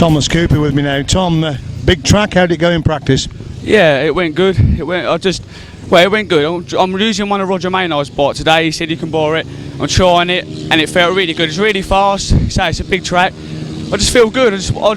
Thomas Cooper with me now. Tom, big track, how did it go in practice? Yeah, it went good. It went good. I'm using one of Roger Maynard's bike today. He said you can borrow it. I'm trying it, and it felt really good. It's really fast. So it's a big track. I just feel good.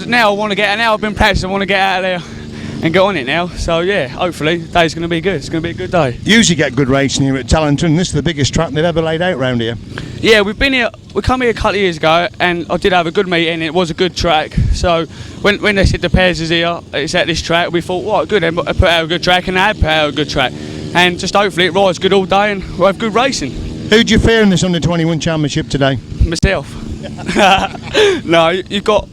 Now I want to get out. Now I've been practicing. I want to get out of there and get on it now. So yeah, hopefully the day's going to be good. It's going to be a good day. You usually get good racing here at Talenton. This is the biggest track they've ever laid out round here. Yeah, we've been here. We come here a couple of years ago, and I did have a good meeting. It was a good track. So when they said the pairs is here, it's at this track. We thought, what good. They put out a good track, and they had put out a good track. And just hopefully it rides good all day, and we'll have good racing. Who do you fear in this under-21 championship today? Myself. No, you've got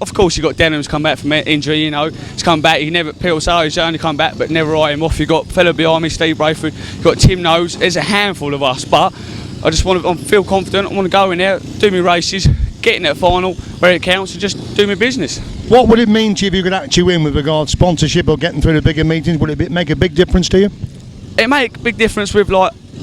Denham's come back from injury. You know, he's come back. He's only come back, but never write him off. You've got fella behind me, Steve Braidford. You've got Tim Nobes. There's a handful of us, but I feel confident. I want to go in there, do my races, get in that final where it counts, and just do my business. What would it mean to you if you could actually win with regard to sponsorship or getting through the bigger meetings? Would it make a big difference to you? It make a big difference with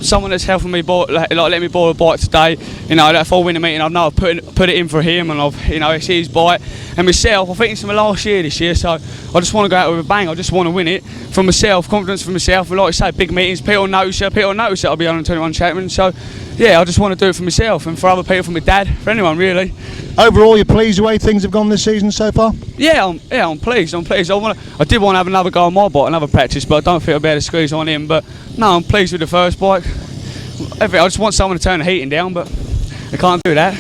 someone that's helping me let me borrow a bike today. You know, if I win a meeting, I know I've put it in for him, and it's his bike. And myself, I think it's my last year this year, so I just want to go out with a bang. I just want to win it for myself, confidence for myself. Like I say, big meetings, people notice that I'll be on 21 champion. So yeah, I just want to do it for myself and for other people, for my dad, for anyone really. Overall, you're pleased the way things have gone this season so far? Yeah, I'm pleased. I did want to have another go on my bike, another practice, but I don't think I'll be able to squeeze on him. But no, I'm pleased with the first bike. I just want someone to turn the heating down, but I can't do that.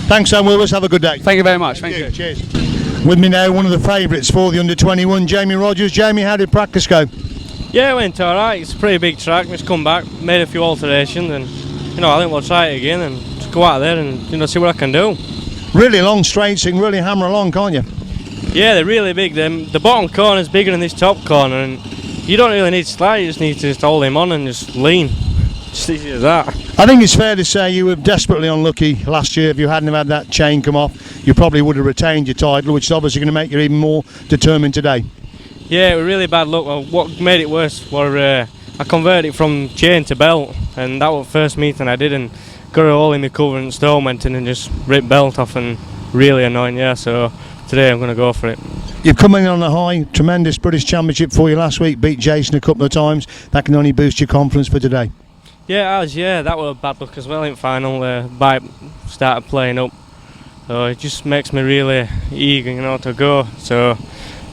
Thanks, Sam Willis. Have a good day. Thank you very much. Thank you. Cheers. With me now, one of the favourites for the under-21, Jamie Rodgers. Jamie, how did practice go? Yeah, it went alright. It's a pretty big track. Just come back, made a few alterations, and I think we'll try it again and just go out there and see what I can do. Really long straights, so you can really hammer along, can't you? Yeah, they're really big. The bottom corner is bigger than this top corner, and you don't really need to slide. You just need to just hold him on and just lean. Just easy as that. I think it's fair to say you were desperately unlucky last year. If you hadn't had that chain come off, you probably would have retained your title, which is obviously going to make you even more determined today. Yeah, it was really bad luck. Well, what made it worse was I converted it from chain to belt, and that was the first meeting I did, and got a hole in my cover and stone went in and just ripped belt off, and really annoying. Yeah, so today I'm going to go for it. You've come in on a high, tremendous British Championship for you last week, beat Jason a couple of times. That can only boost your confidence for today. Yeah, that was bad luck as well in final. Bike started playing up, so it just makes me really eager, to go. So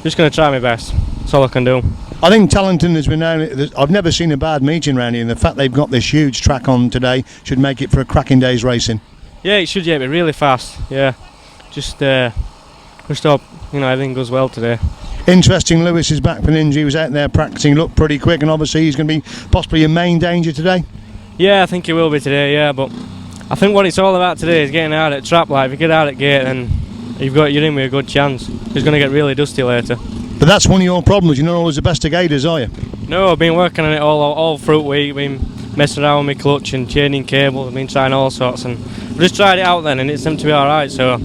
just going to try my best. That's all I can do. I think Talenton has been now. I've never seen a bad meeting around here, and the fact they've got this huge track on today should make it for a cracking day's racing. Yeah, it should. Yeah, be really fast. Yeah, just hope everything goes well today. Interesting, Lewis is back from injury. He was out there practicing, looked pretty quick, and obviously he's going to be possibly your main danger today. Yeah, I think he will be today. Yeah, but I think what it's all about today is getting out at trap. If you get out at gate, then you're in with a good chance. He's going to get really dusty later. But that's one of your problems. You're not always the best of gators, are you? No, I've been working on it all through week. I've been messing around with my clutch and chaining cables. I've been trying all sorts, and I just tried it out then, and it seemed to be all right. So,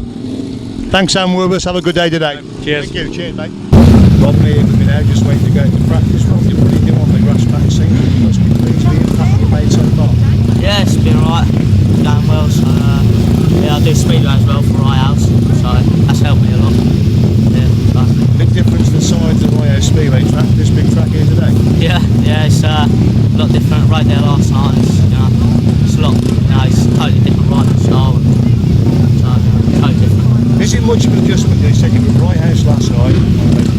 thanks, Sam Wilbers. Have a good day today. Cheers. Thank you. Cheers, mate. Rob Mear with me now, just waiting to go into practice. What do you do on the Grasstrack scene? What's been pleased with the impact you've made so far? Yeah, it's been alright. Going well. So I do speedway as well for House, so that's helped me a lot. Big difference the size of the Speedway track, this big track here today? Yeah, it's a lot different. Right there last night, it's a lot, it's totally different riding style, so totally different. Is it much of an adjustment? They said you were right house last night,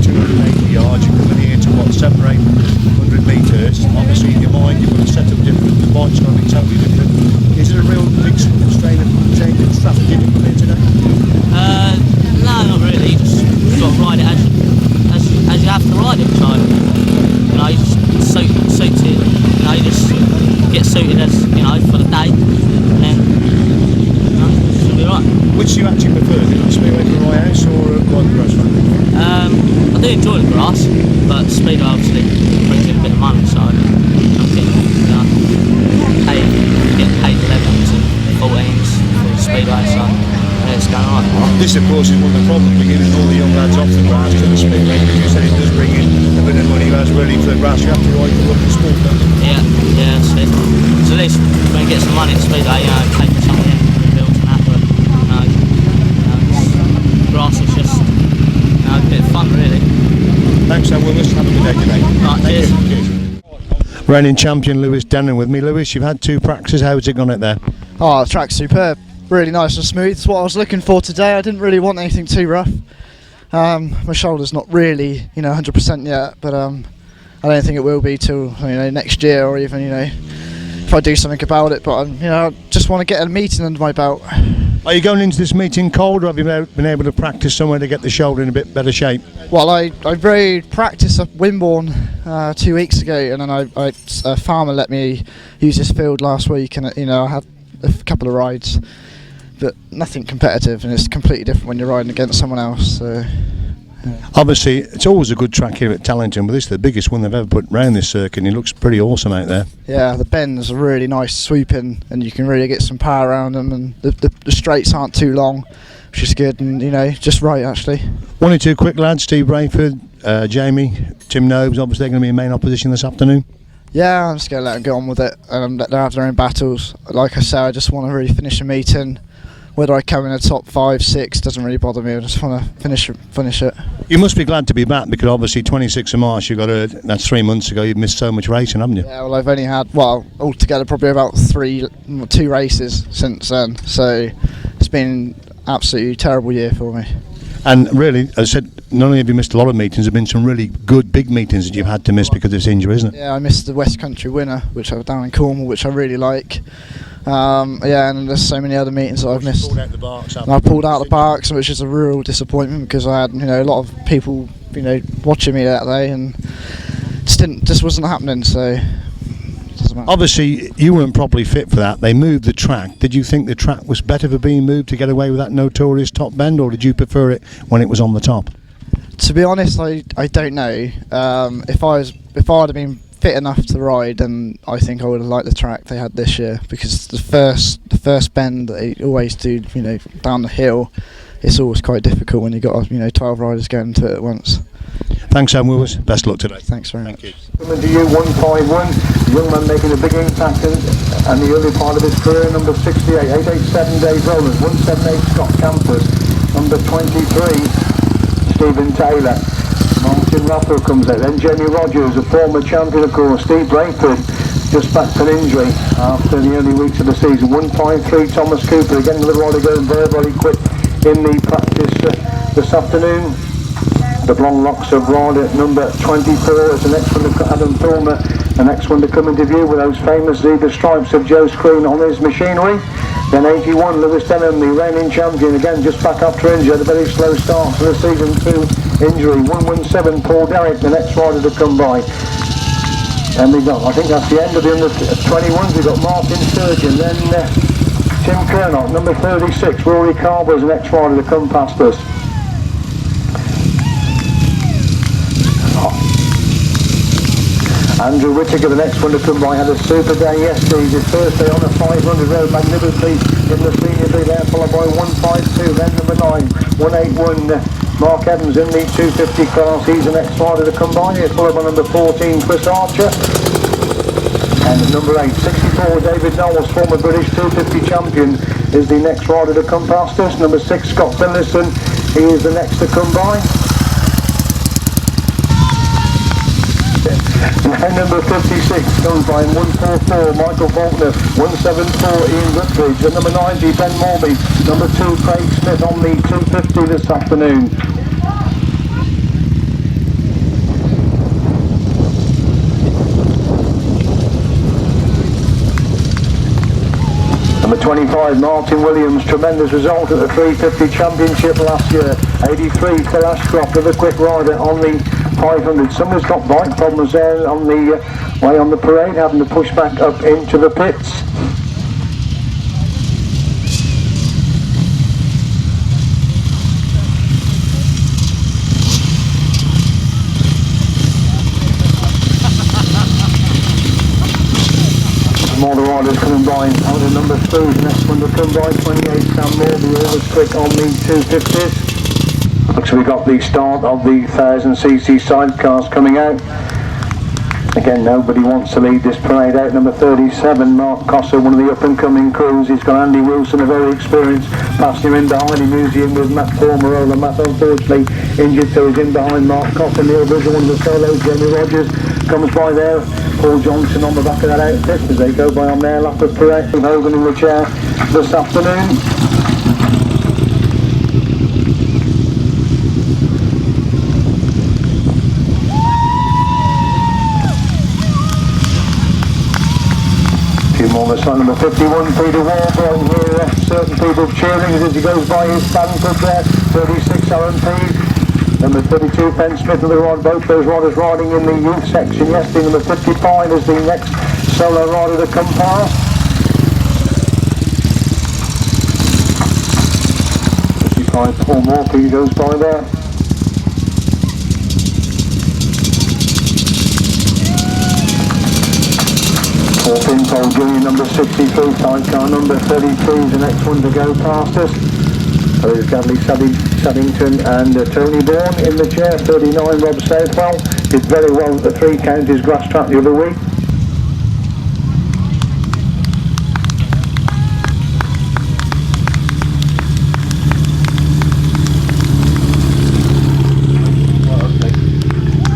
280 yards, you're coming here to 700-800 metres. Obviously in your mind you've got to set up different, the bike's going to be totally different. Is it a real big strain of changing strategy to come here today? No, not really. You've got to ride it as you have to ride it. So you just suit it. You just get suited as for the day, and then it should be right. Which do you actually prefer? Do you Speedway for Roy House or the Grasstrack? I do enjoy the grass, but Speedway obviously brings in a bit of money, so I'm getting paid 11s and 14s for the Speedway, so it's going right. This, of course, is one of the problems we're giving all the young lads off the grass to the Speedway, because you said it does bring in a bit of money that's really for the grass. You have to ride for local sport, don't you? Yeah, that's it. So at least when you get some money at Speedway, pay for something, bills and that, but grass is just a bit Thanks, Sam Willis. Have a good day today. Right, cheers. Cheers. Reigning champion Lewis Denham with me. Lewis, you've had 2 practices. How's it gone out there? Oh, the track's superb. Really nice and smooth. It's what I was looking for today. I didn't really want anything too rough. My shoulder's not really, 100% yet, but I don't think it will be till next year, or even if I do something about it. But I just want to get a meeting under my belt. Are you going into this meeting cold, or have you been able to practice somewhere to get the shoulder in a bit better shape? Well, I rode practice up Wimborne 2 weeks ago, and then a farmer let me use this field last week, and I had a couple of rides, but nothing competitive, and it's completely different when you're riding against someone else. So, yeah. Obviously, it's always a good track here at Tallington, but this is the biggest one they've ever put round this circuit, and it looks pretty awesome out there. Yeah, the bends are really nice swooping, and you can really get some power around them, and the straights aren't too long, which is good, and just right actually. 1 or 2 quick lads, Steve Braidford, Jamie, Tim Nobes, obviously they're going to be in main opposition this afternoon. Yeah, I'm just going to let them get on with it and let them have their own battles. Like I said, I just want to really finish a meeting. Whether I come in the top 5, 6 doesn't really bother me. I just want to finish it. You must be glad to be back, because obviously 26th of March, that's 3 months ago, you've missed so much racing, haven't you? Yeah, well, I've only had, altogether probably about 2 races since then. So it's been absolutely terrible year for me. And really, as I said, not only have you missed a lot of meetings, there have been some really good big meetings that you've had to miss because of this injury, isn't it? Yeah, I missed the West Country winner, which I was down in Cornwall, which I really like. And there's so many other meetings that I've missed. Pulled out the barks, and I pulled out the barks, which is a real disappointment, because I had a lot of people watching me that day, and just wasn't happening. So doesn't matter. Obviously, you weren't properly fit for that. They moved the track. Did you think the track was better for being moved to get away with that notorious top bend, or did you prefer it when it was on the top? To be honest, I don't know. If I'd have been fit enough to ride, then I think I would have liked the track they had this year, because the first bend that they always do, down the hill, it's always quite difficult when you've got 12 riders going into it at once. Thanks, Sam Willis. Best luck today. Thanks very much. Coming to you, 151, young man making a big impact and the early part of his career, number 68, 887 Dave Rowland, 178 Scott Campers, number 23 Stephen Taylor, Martin Raffle comes out, then Jamie Rodgers, a former champion of course, Steve Braidford, just back from injury after the early weeks of the season, 153 Thomas Cooper, again another rider going very, very quick in the practice this afternoon. The blonde locks of rider number 24 is the next one to Adam Thorner, the next one to come into view with those famous zebra stripes of Joe Screen on his machinery. Then 81 Lewis Denham, the reigning champion, again just back after injury, had a very slow start to the season 2 injury. 117 Paul Derrick, the next rider to come by. And we got, I think that's the end of the under 21s. We've got Martin Sturgeon, then Tim Kernock, number 36, Rory Carver is the next rider to come past us. Andrew Whittaker, the next one to come by, had a super day yesterday. His first day on a 500 rode magnificently in the senior B there, followed by 152, then number 9, 181, Mark Evans in the 250 class. He's the next rider to come by here, followed by number 14, Chris Archer. And number 8, 64, David Knowles, former British 250 champion, is the next rider to come past us. Number 6, Scott Finlayson, he is the next to come by. And number 56 comes by 144 Michael Faulkner, 174 Ian Rutledge, and number 90 Ben Morby, number 2 Craig Smith on the 250 this afternoon. Number 25 Martin Williams, tremendous result at the 350 championship last year. 83 Phil Ashcroft, another quick rider on the 500. Somebody's got bike problems there on the way on the parade, having to push back up into the pits. More the riders coming by out of number 2, the next one to come by, 28 Sam Morby, always quick on the 250s. Looks like we got the start of the 1000cc sidecars coming out. Again, nobody wants to lead this parade out. Number 37, Mark Cossar, one of the up-and-coming crews. He's got Andy Wilson, a very experienced, passing him in behind. He moves in with Matt Formarola. Matt, unfortunately, injured, so he's in behind Mark Cossar. Neil Bridger, one of the solos. Jamie Rodgers comes by there. Paul Johnson on the back of that outfit as they go by on their lap of parade. Hogan in the chair this afternoon. On the side, number 51, Peter Warburton here, certain people cheering as he goes by his Stanford there, 36 RMP, number 32, Penn Smith of the rod, both those riders riding in the youth section yesterday. Number 55 is the next solo rider to come past. 55, Paul Morphy goes by there. Pinfold Junior, number 63, sidecar number 33 is the next one to go past us. So there's Gadley Saddington and Tony Bourne in the chair. 39, Rob Southwell, did very well at the 3 counties Grasstrack the other week.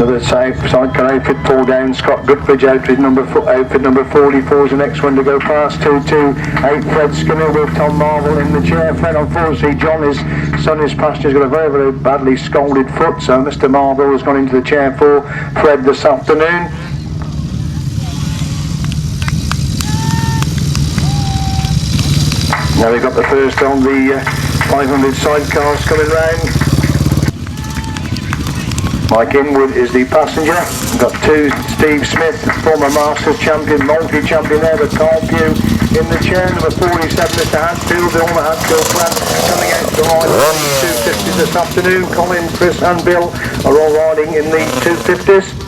Another sidecar outfit, Paul Down, Scott Goodbridge outfit number 44 is the next one to go past. 228, Fred Skinner with Tom Marvel in the chair. Fred, unfortunately, John, his son, his passenger, has got a very, very badly scalded foot, so Mr. Marvel has gone into the chair for Fred this afternoon. Now we've got the first on the 500 sidecars coming round. Mike Inwood is the passenger. We've got 2, Steve Smith, former Masters champion, multi-champion there, but Carl Pugh in the chair. Number 47, Mr. Hatfield, the Ormer Hatfield clan coming out to ride on the 250s this afternoon. Colin, Chris and Bill are all riding in the 250s.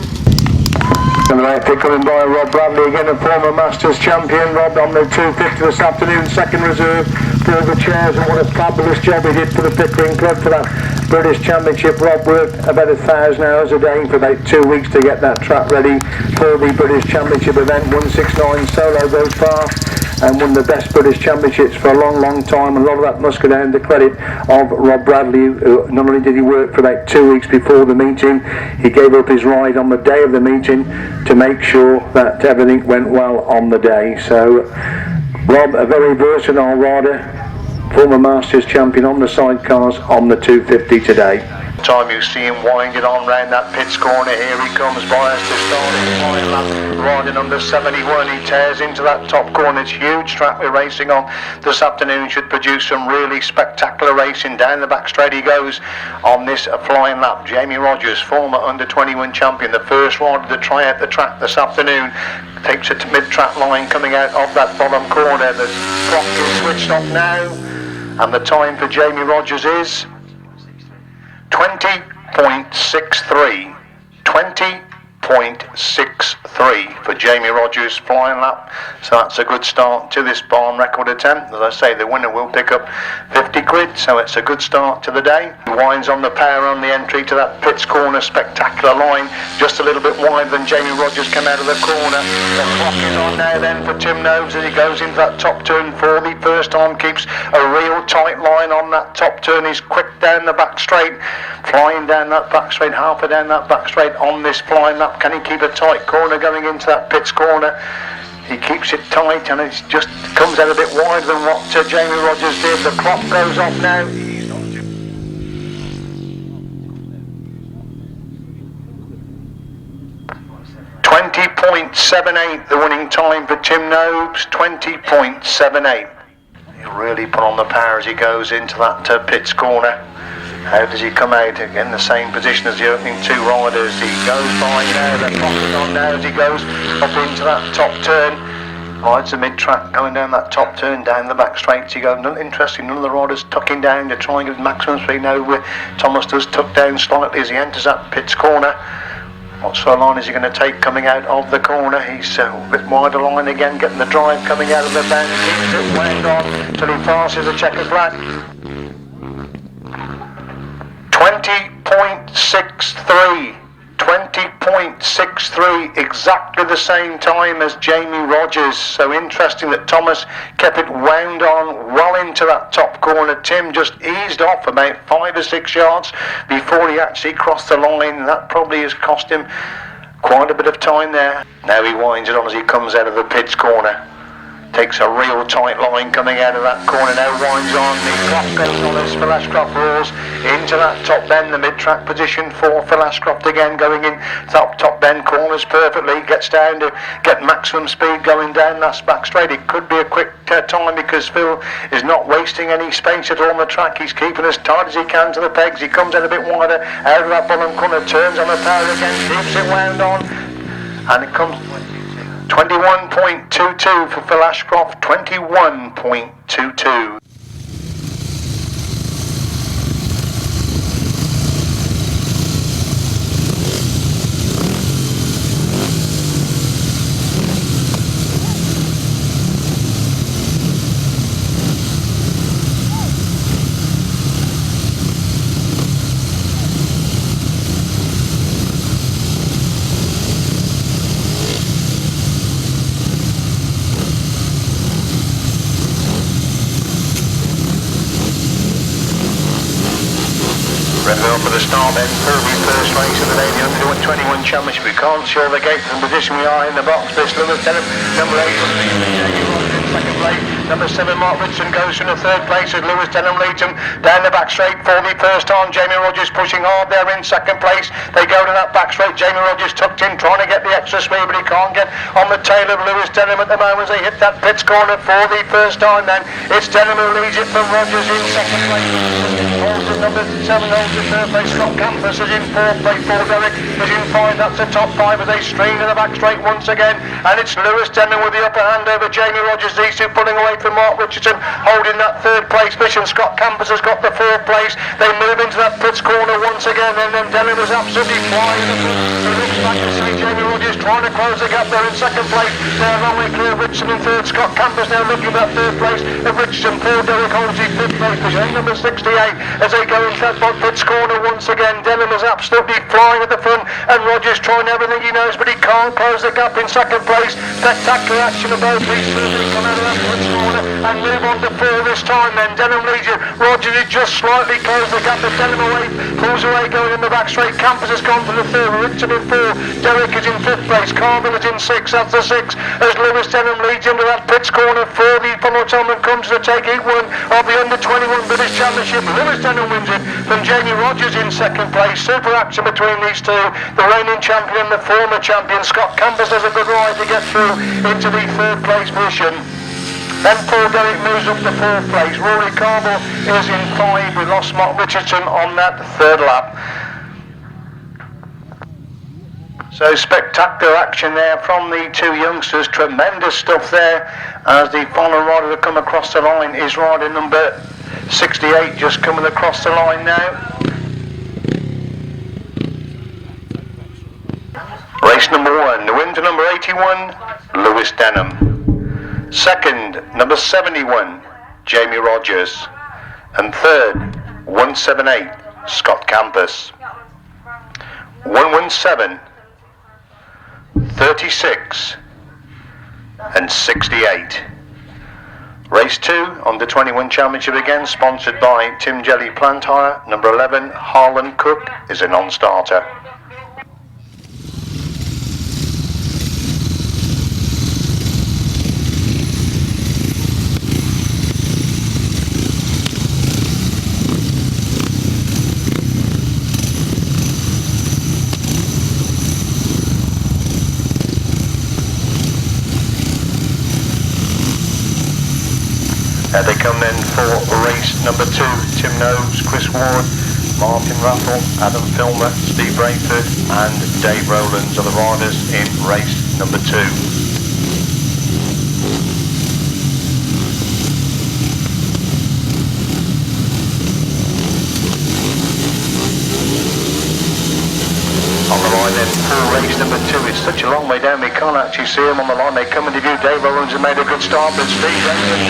Number 8 coming by Rob Bradley, again a former Masters champion. Rob on the 250 this afternoon, second reserve for the chairs, and what a fabulous job he did for the Pickering Club for that British Championship. Rob worked about 1,000 hours a day for about 2 weeks to get that track ready for the British Championship event. 169 solo goes past and won the best British Championships for a long, long time. A lot of that must go down to the credit of Rob Bradley, who not only did he work for about 2 weeks before the meeting, he gave up his ride on the day of the meeting to make sure that everything went well on the day. So Rob, a very versatile rider, former Masters champion on the sidecars on the 250 today. Time you see him winding on round that pits corner, here he comes by us to start his final lap, riding under 71. He tears into that top corner. It's huge track we're racing on this afternoon, should produce some really spectacular racing. Down the back straight he goes on this flying lap. Jamie Rodgers, former under 21 champion, the first rider to try out the track this afternoon, takes it to mid-track line coming out of that bottom corner. The clock is switched off now, and the time for Jamie Rodgers is 20.63. 20.63 for Jamie Rodgers' flying lap. So that's a good start to this barn record attempt. As I say, the winner will pick up 50 quid, so it's a good start to the day. He winds on the power on the entry to that pits corner, spectacular line, just a little bit wider than Jamie Rodgers came out of the corner. The clock is on now then for Tim Nobes as he goes into that top turn for the first time, keeps a real tight line on that top turn. He's quick down the back straight, flying down that back straight, halfway down that back straight on this flying lap. Can he keep a tight corner going into that pits corner? He keeps it tight and it just comes out a bit wider than what Jamie Rodgers did. The clock goes off now. 20.78 the winning time for Tim Nobes. 20.78. He'll really put on the power as he goes into that pits corner. How does he come out? Again, the same position as the opening 2 riders. He goes by now, the clock is on now as he goes up into that top turn. Rides the mid-track, going down that top turn, down the back straights he goes. Interesting, none of the riders tucking down to try and get maximum speed. Now Thomas does tuck down slightly as he enters that pits corner. What sort of line is he going to take coming out of the corner? He's a bit wider line again, getting the drive coming out of the bend. Keeps it wound on till he passes the checkered flag. 20.63. 20.63, exactly the same time as Jamie Rodgers. So interesting that Thomas kept it wound on well into that top corner. Tim just eased off about 5 or 6 yards before he actually crossed the line. That probably has cost him quite a bit of time there. Now he winds it on as he comes out of the pits corner. Takes a real tight line coming out of that corner, now winds on, the flap goes on as Phil Ashcroft roars into that top bend, the mid-track position for Phil Ashcroft again, going in top bend, corners perfectly, gets down to get maximum speed going down that back straight. It could be a quick time because Phil is not wasting any space at all on the track. He's keeping as tight as he can to the pegs. He comes out a bit wider out of that bottom corner, turns on the power again, keeps it wound on, and it comes 21.22 for Phil Ashcroft, 21.22. For the start then, first race of the day, the under 21 championship. We can't show the gate from the position we are in the box. This Lewis Denham, number 8 on the second place. Number 7 Mark Richardson goes from the third place as Lewis Denham leads him down the back straight for the first time. Jamie Rodgers pushing hard there in second place. They go to that back straight. Jamie Rodgers tucked in, trying to get the extra speed, but he can't get on the tail of Lewis Denham at the moment as they hit that pits corner for the first time. Then it's Denham who leads it from Rodgers in second place. Number 7 holds the third place. Scott Campus is in fourth place. Paul Derrick is in 5. That's the top 5 as they stream to the back straight once again. And it's Lewis Denham with the upper hand over Jamie Rodgers. These two pulling away from Mark Richardson, holding that third place position. Scott Campus has got the fourth place. They move into that pits corner once again, and then Denham is absolutely flying in the front. He looks back to see Jamie Rodgers trying to close the gap there in second place. They're long way clear. Richardson in third. Scott Campus now looking at that third place of Richardson. Paul Derrick holds his fifth place position. Number 68 as they go into that pits corner once again. Denham is absolutely flying at the front, and Rodgers trying everything he knows, but he can't close the gap in second place. Spectacular action of both these two. They come out of that pits corner and move on to 4 this time. Then Denham leads you. Rodgers has just slightly closed the gap, but Denham away, pulls away going in the back straight. Campus has gone to the third. Richardson in 4. Derrick is in 5th place. Carville is in 6. That's the 6 as Lewis Denham leads into that pits corner for the final time and comes to take heat 1 of the under 21 British Championship. Lewis Denham wins it from Jamie Rodgers in second place. Super action between these two. The reigning champion, the former champion. Scott Campus has a good ride to get through into the third place position. Then Paul Derrick moves up to 4th place. Rory Carville is in 5. We lost Mark Richardson on that third lap. So spectacular action there from the two youngsters. Tremendous stuff there as the final rider to come across the line is rider number 68, just coming across the line now. Race number 1, the winner number 81, Lewis Denham. Second, number 71, Jamie Rodgers. And third, 178, Scott Campus. 117, 36 and 68. Race 2 on the 21 Championship again, sponsored by Tim Jelly Plant Hire. Number 11, Harlan Cook, is a non-starter. They come then for race number 2, Tim Nobes, Chris Ward, Martin Raffle, Adam Filmer, Steve Braidford and Dave Rowlands are the riders in race number 2. On the line then for race number 2, it's such a long way down we can't actually see them on the line. They come into view. Dave Owens has made a good start, but Steve Braidford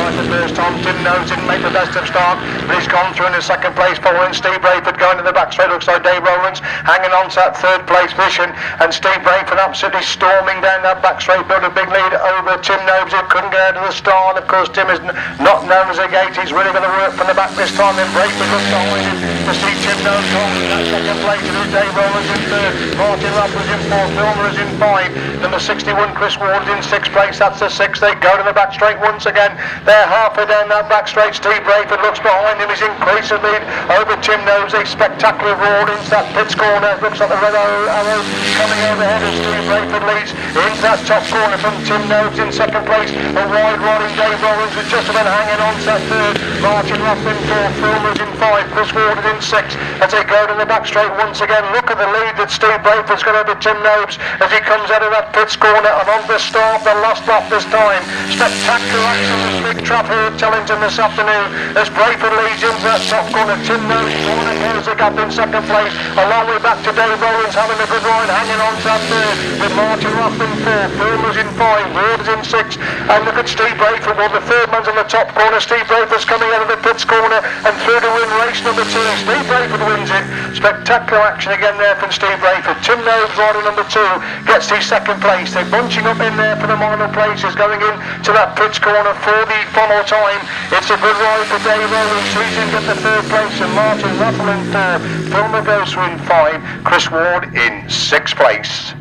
right the first time. Tim Nobes didn't make the best of start, but he's gone through in the second place following Steve Braidford going to the back straight. Looks like Dave Rowlands hanging on to that third place position, and Steve Braidford absolutely storming down that back straight, built a big lead over Tim Nobes, who couldn't get out of the start. Of course, Tim is not known as a gate. He's really going to work from the back this time. Then Braidford looks behind him to see Tim Nobes holding that second place. It is Dave Rowlands in third, Martin Ruffles in fourth, Filmer is in five, number 61 Chris Ward in sixth place. That's the sixth. They go to the back straight once again. They're halfway down that back straight. Steve Braidford looks behind him. He's increased the lead over Tim Nobes. A spectacular roar into that pits corner. Looks like the red arrow coming overhead as Steve Braidford leads into that top corner from Tim Nobes in second place. A wide riding Dave Rowlands was just about hanging on to that third. Martin Ruff in fourth, Filmer's in five, Chris Ward in sixth as they go to the back straight once again. Look at the lead that Steve Braidford's got over Tim Nobes as he comes out of that pits corner and on the start, the last lap this time. Spectacular action this big trap here at Tellington this afternoon as Braidford leads into that top corner. Tim Nobes closes the gap in second place, along with back to Dave Rowlands having a good ride, hanging on to that third with Martin Ruff in fourth, Filmer's in five, Ward is in six, and look at Steve Braidford. Well, the third man's on the top corner. Steve Braidford's coming out of the pits corner and through to win race number 2. Steve Braidford wins it. Spectacular action again there from Steve Braidford. Tim Nobes riding number 2 gets the second place. They're bunching up in there for the final places going in to that pits corner for the final time. It's a good ride for Dave Rowlands. He's in get the third place and Martin Ruffle in third. Filmer goes through in 5. Chris Ward in 6th place.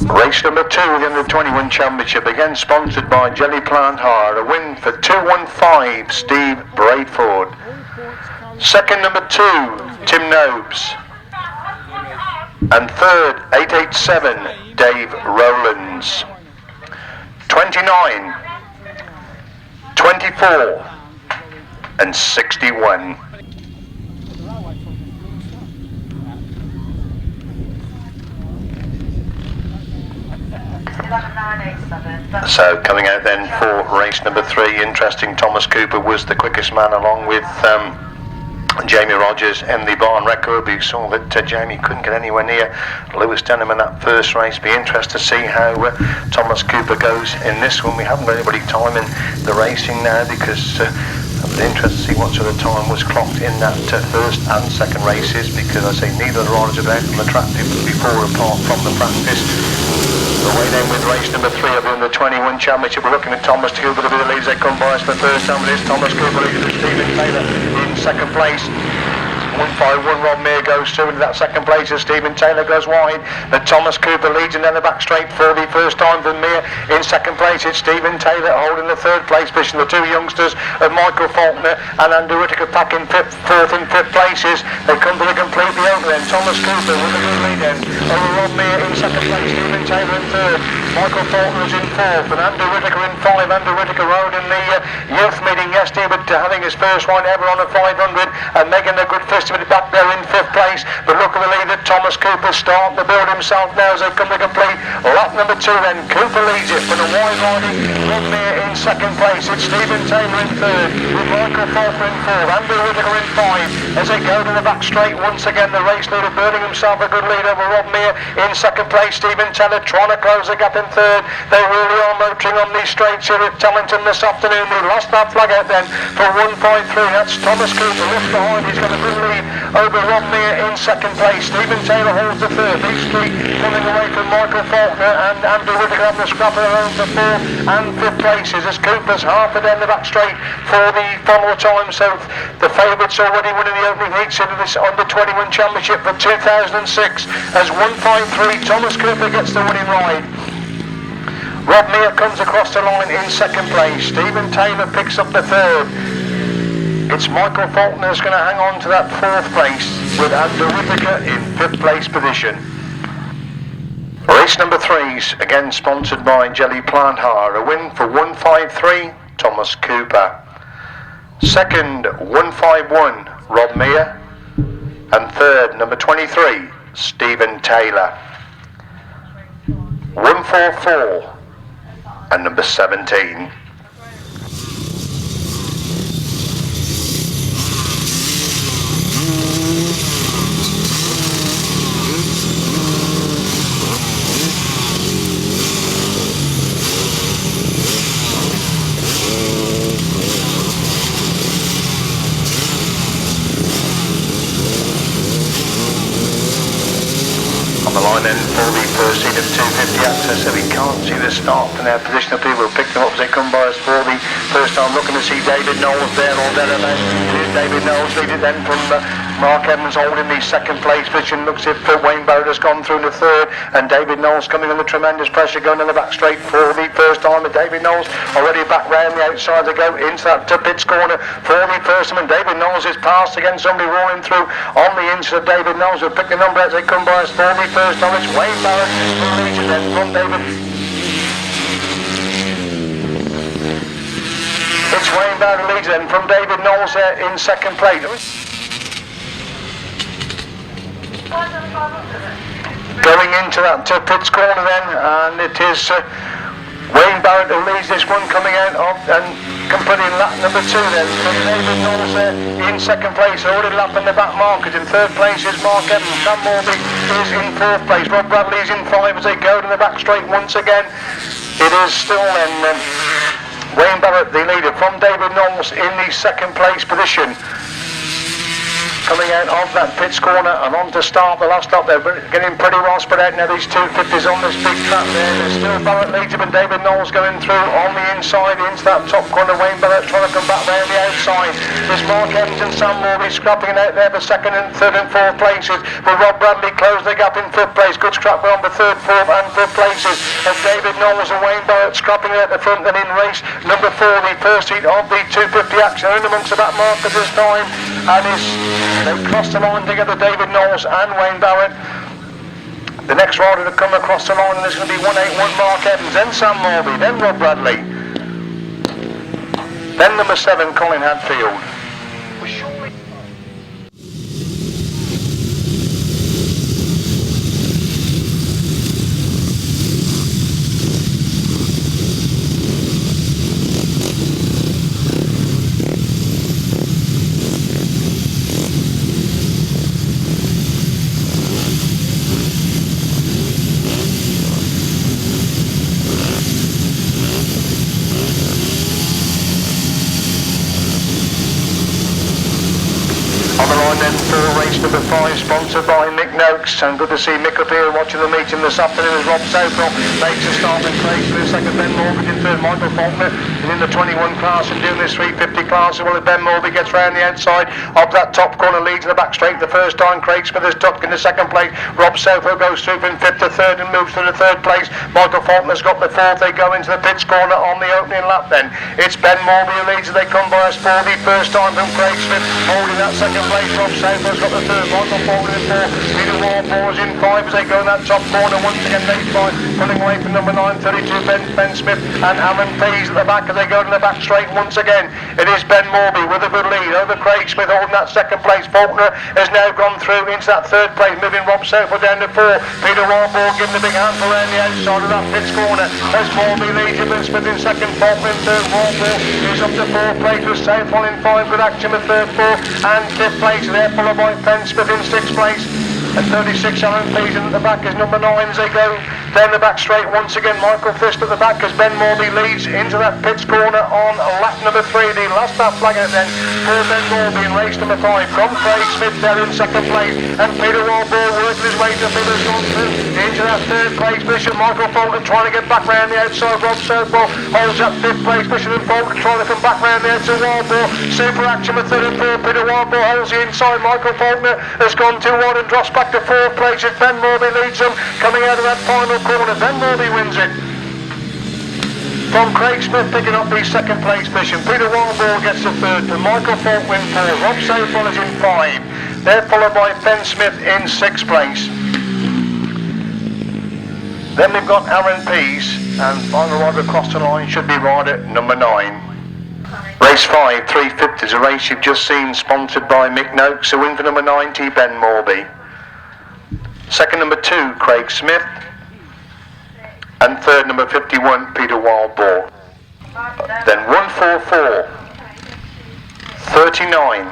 Race number 2 of the Under-21 Championship, again sponsored by Jelly Plant Hire. A win for 215 Steve Braidford. Second, number 2, Tim Nobes. And third, 887 Dave Rowlands. 29, 24 and 61. So coming out then for race number 3, interesting, Thomas Cooper was the quickest man along with Jamie Rodgers in the barn record. We saw that Jamie couldn't get anywhere near Lewis Denham in that first race. Be interested to see how Thomas Cooper goes in this one. We haven't got anybody timing the racing now because I'm interested to see what sort of time was clocked in that first and second races, because I say neither of the riders have been out on the track before apart from the practice. Away then with race number 3 of the Under-21 Championship. We're looking at Thomas Cooper to be the lead as they come by us for the first time. It is Thomas Cooper leading to Stephen Taylor in second place. 151 Rob Mear goes through into that second place as Stephen Taylor goes wide, but Thomas Cooper leads and then the back straight for the first time for Mear. In second place it's Stephen Taylor holding the third place position. The two youngsters of Michael Faulkner and Andrew Whittaker packing fourth and fifth places. They come to the complete the over then. Thomas Cooper with a good lead then over Rob Mear in second place, Stephen Taylor in third, Michael Faulkner is in fourth and Andrew Whittaker in 5. Andrew Whittaker rode in the youth meeting yesterday but having his first ride ever on a 500 and making a good fist of it back there in fifth place. But look at the lead that Thomas Cooper starting to build himself now as they come to complete lap number 2 then. Cooper leads it for the wide riding Rob Mear in second place. It's Stephen Taylor in third with Michael Faulkner in fourth, Andrew Whittaker in 5 as they go to the back straight once again. The race leader burning himself a good lead over Rob Mear in second place. Stephen Taylor trying to close the gap in third. They really are motoring on these straights here at Tellington this afternoon. We lost that flag out then for 153. That's Thomas Cooper left behind. He's got a good lead over Rob Mear in second place. Stephen Taylor holds the third. These three pulling away from Michael Faulkner and Andrew Whittaker having the scrap of their own for 4th and 5th places as Cooper's half a down the back straight for the final time. So the favourites already winning the opening heats into this Under-21 Championship for 2006 as 153 Thomas Cooper gets the winning ride. Rob Mear comes across the line in second place. Stephen Taylor picks up the third. It's Michael Faulkner who's going to hang on to that 4th place with Andrew Whittaker in 5th place position. Race number 3's again sponsored by Jelly Plant Hire. A win for 153 Thomas Cooper. Second 151 Rob Mear. And third number 23 Stephen Taylor. 144 and number 17. access, so we can't see the start from their position up here. We'll pick them up as they come by us for the first time. Looking to see David Knowles there or thereabouts. David Knowles leading then from Mark Evans holding the second place position. Looks as if Wayne Barrett has gone through in the third, and David Knowles coming under tremendous pressure going on the back straight for the first time. And David Knowles already back round the outside to go into that pits corner for the first time. And David Knowles is passed again, somebody rolling through on the inside of David Knowles. We'll pick the number as they come by us for the first time. It's Wayne Barrett who leads it then from David. It's Wayne Barrett who leads then from David Knowles there in second place. Going into that pits corner then, and it is Wayne Barrett who leads this one, coming out of and completing lap number 2 then. So David Knowles there in second place, already lapping the back markers. In third place is Mark Evans. Sam Morby is in fourth place. Rob Bradley's in 5 as they go to the back straight once again. It is still then Wayne Barrett, the leader, from David Knowles in the second place position. Coming out of that pits corner and on to start the last stop. They're getting pretty well spread out now, these 250s on this big track there. There's still Barrett leads him, and David Knowles going through on the inside into that top corner. Wayne Barrett trying to come back round the outside. There's Mark Evans and Sam Morby scrapping it out there for second and third and fourth places. But Rob Bradley closed the gap in fifth place. Good scrap on the third, fourth and fifth places. And David Knowles and Wayne Barrett scrapping it at the front. And in race number 4, the first heat of the 250 action. In amongst the back markers this time. And they've crossed the line together, David Knowles and Wayne Barrett. The next rider to come across the line, and there's going to be 181 Mark Evans, then Sam Morby, then Rob Bradley, then number 7 Colin Hadfield. Number 5, sponsored by Mick Noakes, and good to see Mick up here watching the meeting this afternoon as Rob Southwell makes a start in place for the second. Ben Morby in third. Michael Faulkner is in the 21 class and doing this 350 class as well as Ben Morby gets round the outside of that top corner, leads in the back straight the first time. Craig Smith is tucked in the second place. Rob Southwell goes through from 5th to 3rd and moves to the 3rd place. Michael Faulkner's got the 4th. They go into the pits corner on the opening lap then. It's Ben Morby who leads as they come by us for the first time from Craig Smith holding that second place. Rob Southwell's got the 3rd. Michael Faulkner in 4. Peter Warbore's in 5 as they go in that top corner. Once again, they fight, pulling away from number 9, 32, Ben Smith and Alan Pease at the back as they go to the back straight once again. It is Ben Morby with a good lead over Craig Smith holding that second place. Faulkner has now gone through into that 3rd place, moving Rob Southwell down to 4. Peter Warbore giving a big handful around the outside of that pits corner as Morby leads him, and Smith in 2nd, Faulkner in 3rd. Warbore is up to 4th place with Southwell in 5, good action with 3rd, 4th and 5th place. They're followed by Ben Smith in 6th place. At 36, Alan Pease at the back is number 9 as they go down the back straight once again. Michael Fist at the back as Ben Morby leads into that pits corner on lap number 3. The last lap flag out then for Ben Morby in race number 5 from Craig Smith there in 2nd place, and Peter Warbore working his way to Miller's gone through into that 3rd place position. Michael Faulkner trying to get back round the outside. Rob Southwell holds that 5th place position, and Faulkner trying to come back round the outside. Warbore super action with 3rd and 4th. Peter Warbore holds the inside. Michael Faulkner has gone too wide and drops back to 4th place as Ben Morby leads them coming out of that final corner. Ben Morby wins it from Craig Smith, picking up the 2nd place position. Peter Warbore gets the 3rd, and Michael Faulkner in 4. Rob Southwell is in 5. They're followed by Ben Smith in 6th place. Then we've got Alan Pease, and final rider across the line should be rider number 9. Race 5, 350 is a race you've just seen, sponsored by Mick Noakes. A win for number 90, Ben Morby. Second, number 2, Craig Smith. And 3rd, number 51, Peter Warbore. Then 144, 39,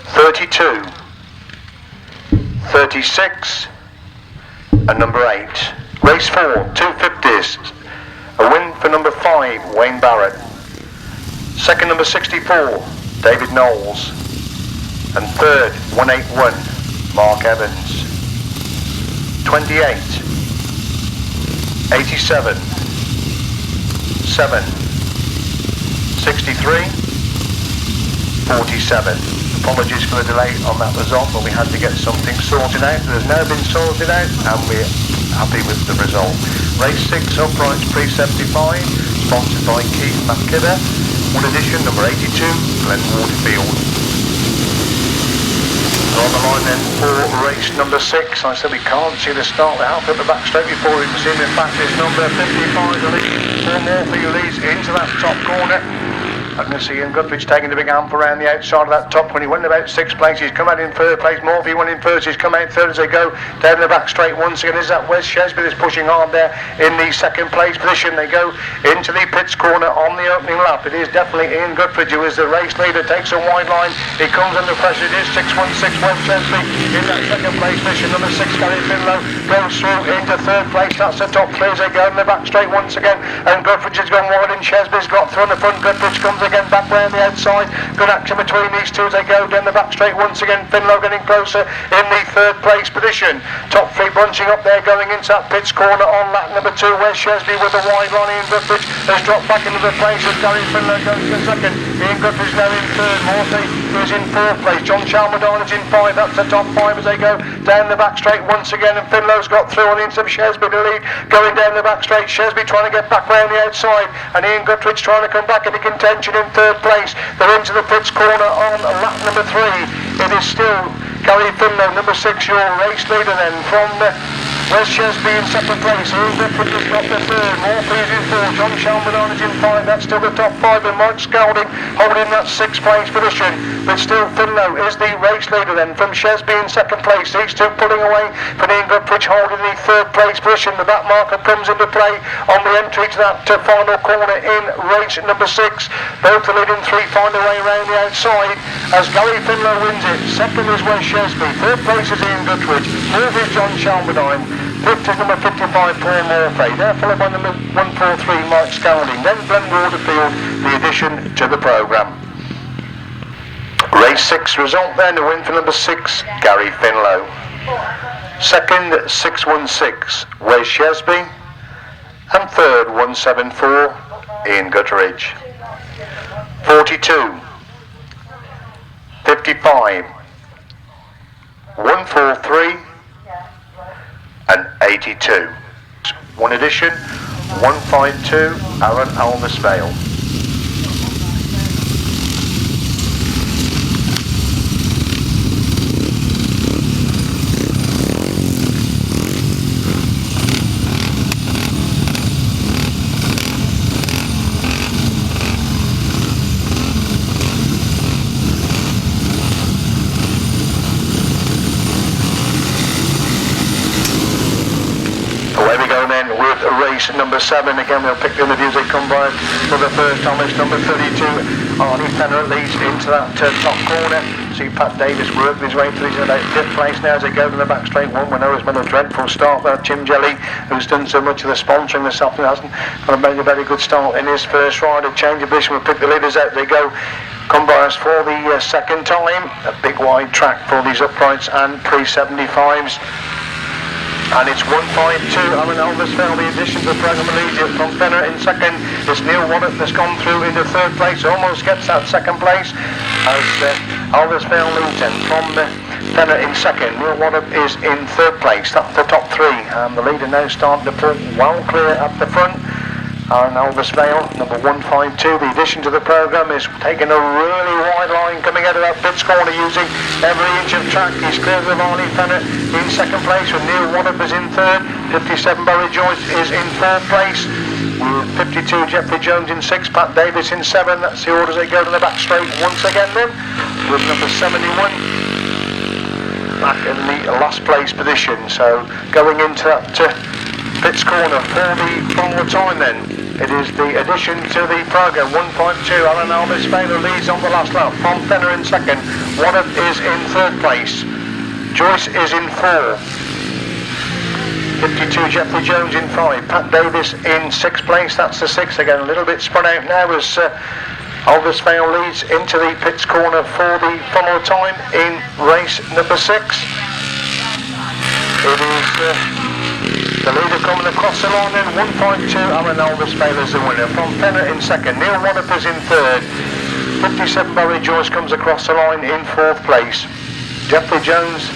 32, 36, and number 8. Race 4, 250s. A win for number 5, Wayne Barrett. Second, number 64, David Knowles. And 3rd, 181, Mark Evans. 28, 87, 7, 63, 47. Apologies for the delay on that result, but we had to get something sorted out. It has now been sorted out and we're happy with the result. Race 6 uprights pre-75, sponsored by Keith McKidder. One edition, number 82, Glen Waterfield. On the line then for race number 6. I said we can't see the start. The half at the back straight before we can see him. In fact, it's number 55, the lead. 4 more for you leads into that top corner. I can see Ian Guthridge taking the big arm around the outside of that top when he went about 6th place. He's come out in 3rd place. Morphy went in 1st. He's come out 3rd as they go down the back straight once again. Is that Wes Shesby is pushing hard there in the 2nd place position. They go into the pits corner on the opening lap. It is definitely Ian Guthridge who is the race leader. Takes a wide line. He comes under pressure. It is 616 Wes Shesby in that 2nd place position. Number 6 Gary Finlow goes through into 3rd place. That's the top 3 as they go in the back straight once again. And Guthridge has gone wide and Shesby's got through on the front. Guthridge comes again back round the outside. Good action between these two as they go down the back straight once again. Finlow getting closer in the 3rd place position. Top 3 bunching up there going into that pits corner on lap number 2. Where's Shesby with a wide line? Ian Guthridge has dropped back into the place as Gary Finlow goes to 2nd. Ian Guthridge now in 3rd. Morphy is in 4th place. John Chalmerdine is in 5. That's the top 5 as they go down the back straight once again. And Finlow's got through on into Shesby to lead. Going down the back straight. Shesby trying to get back round the outside. And Ian Guthridge trying to come back into contention in 3rd place. They're into the pits corner on lap number 3. It is still Gary Finlow, number 6, your race leader then from Wes Shesby in 2nd place. Ian Guthridge has got the 3rd. Morphy is in 4. John Chalmerdine is in 5. That's still the top 5. And Mike Scalding holding that 6th place position. But still Finlow is the race leader then from Shesby in 2nd place. These two pulling away from Ian Guthridge holding the 3rd place position. The back marker comes into play on the entry to that final corner in race number 6. Both the leading 3 find a way around the outside as Gary Finlow wins it. 2nd is Wes Shesby. 3rd place is Ian Guthridge. 4th is John Chalmerdine. 5th is number 55 Paul Morphy. They're followed by number 143 Mike Scalding. Then Glen Waterfield, the addition to the programme. Race 6 result then, the win for number 6 Gary Finlow. 2nd 616 Wes Shesby. And 3rd 174 Ian Guthridge. 42, 55, 143 and 82. One edition, 152 Aaron Aldersvale. Race number 7, again we'll pick the interviews they come by for the first time. It's number 32 Arnie Fenner leads into that top corner. See Pat Davis working his way through. He's in about 5th place now as they go to the back straight one. We know he's made a dreadful start there. Tim Jelly, who's done so much of the sponsoring this afternoon, hasn't made a very good start in his first ride. A change of position, we'll pick the leaders out. They go come by us for the 2nd time. A big wide track for these uprights and pre-75s. And it's 152 Alan Aldersvale, the addition to the programme leads it from Fenner in 2nd. It's Neil Waddett that's gone through into 3rd place, almost gets that 2nd place as Aldersvale leads in from Fenner in 2nd. Neil Waddett is in 3rd place. That's the top 3. The leader now starting to pull well clear at the front. Aaron Aldersvale, number 152, the addition to the programme, is taking a really wide line coming out of that pits corner using every inch of track. He's clear of Arnie Fenner in 2nd place with Neil Waddett is in 3rd. 57 Barry Joyce is in 4th place. With 52 Jeffrey Jones in 6th, Pat Davis in 7. That's the orders they go to the back straight once again then. With number 71 back in the last place position. So going into that pits corner for the final time then. It is the addition to the programme, 152 Alan Aldersvale leads on the last lap from Fenner in 2nd. Waddett is in 3rd place. Joyce is in 4. 52 Jeffrey Jones in 5. Pat Davis in 6th place. That's the 6th again. A little bit spread out now as Aldersvale leads into the pits corner for the final time in race number 6. It is The leader coming across the line then, 152, Alan Elvis Baylor is the winner. From Fenner in second, Neil Waddup is in third. 57 Barry Joyce comes across the line in fourth place. Jeffrey Jones,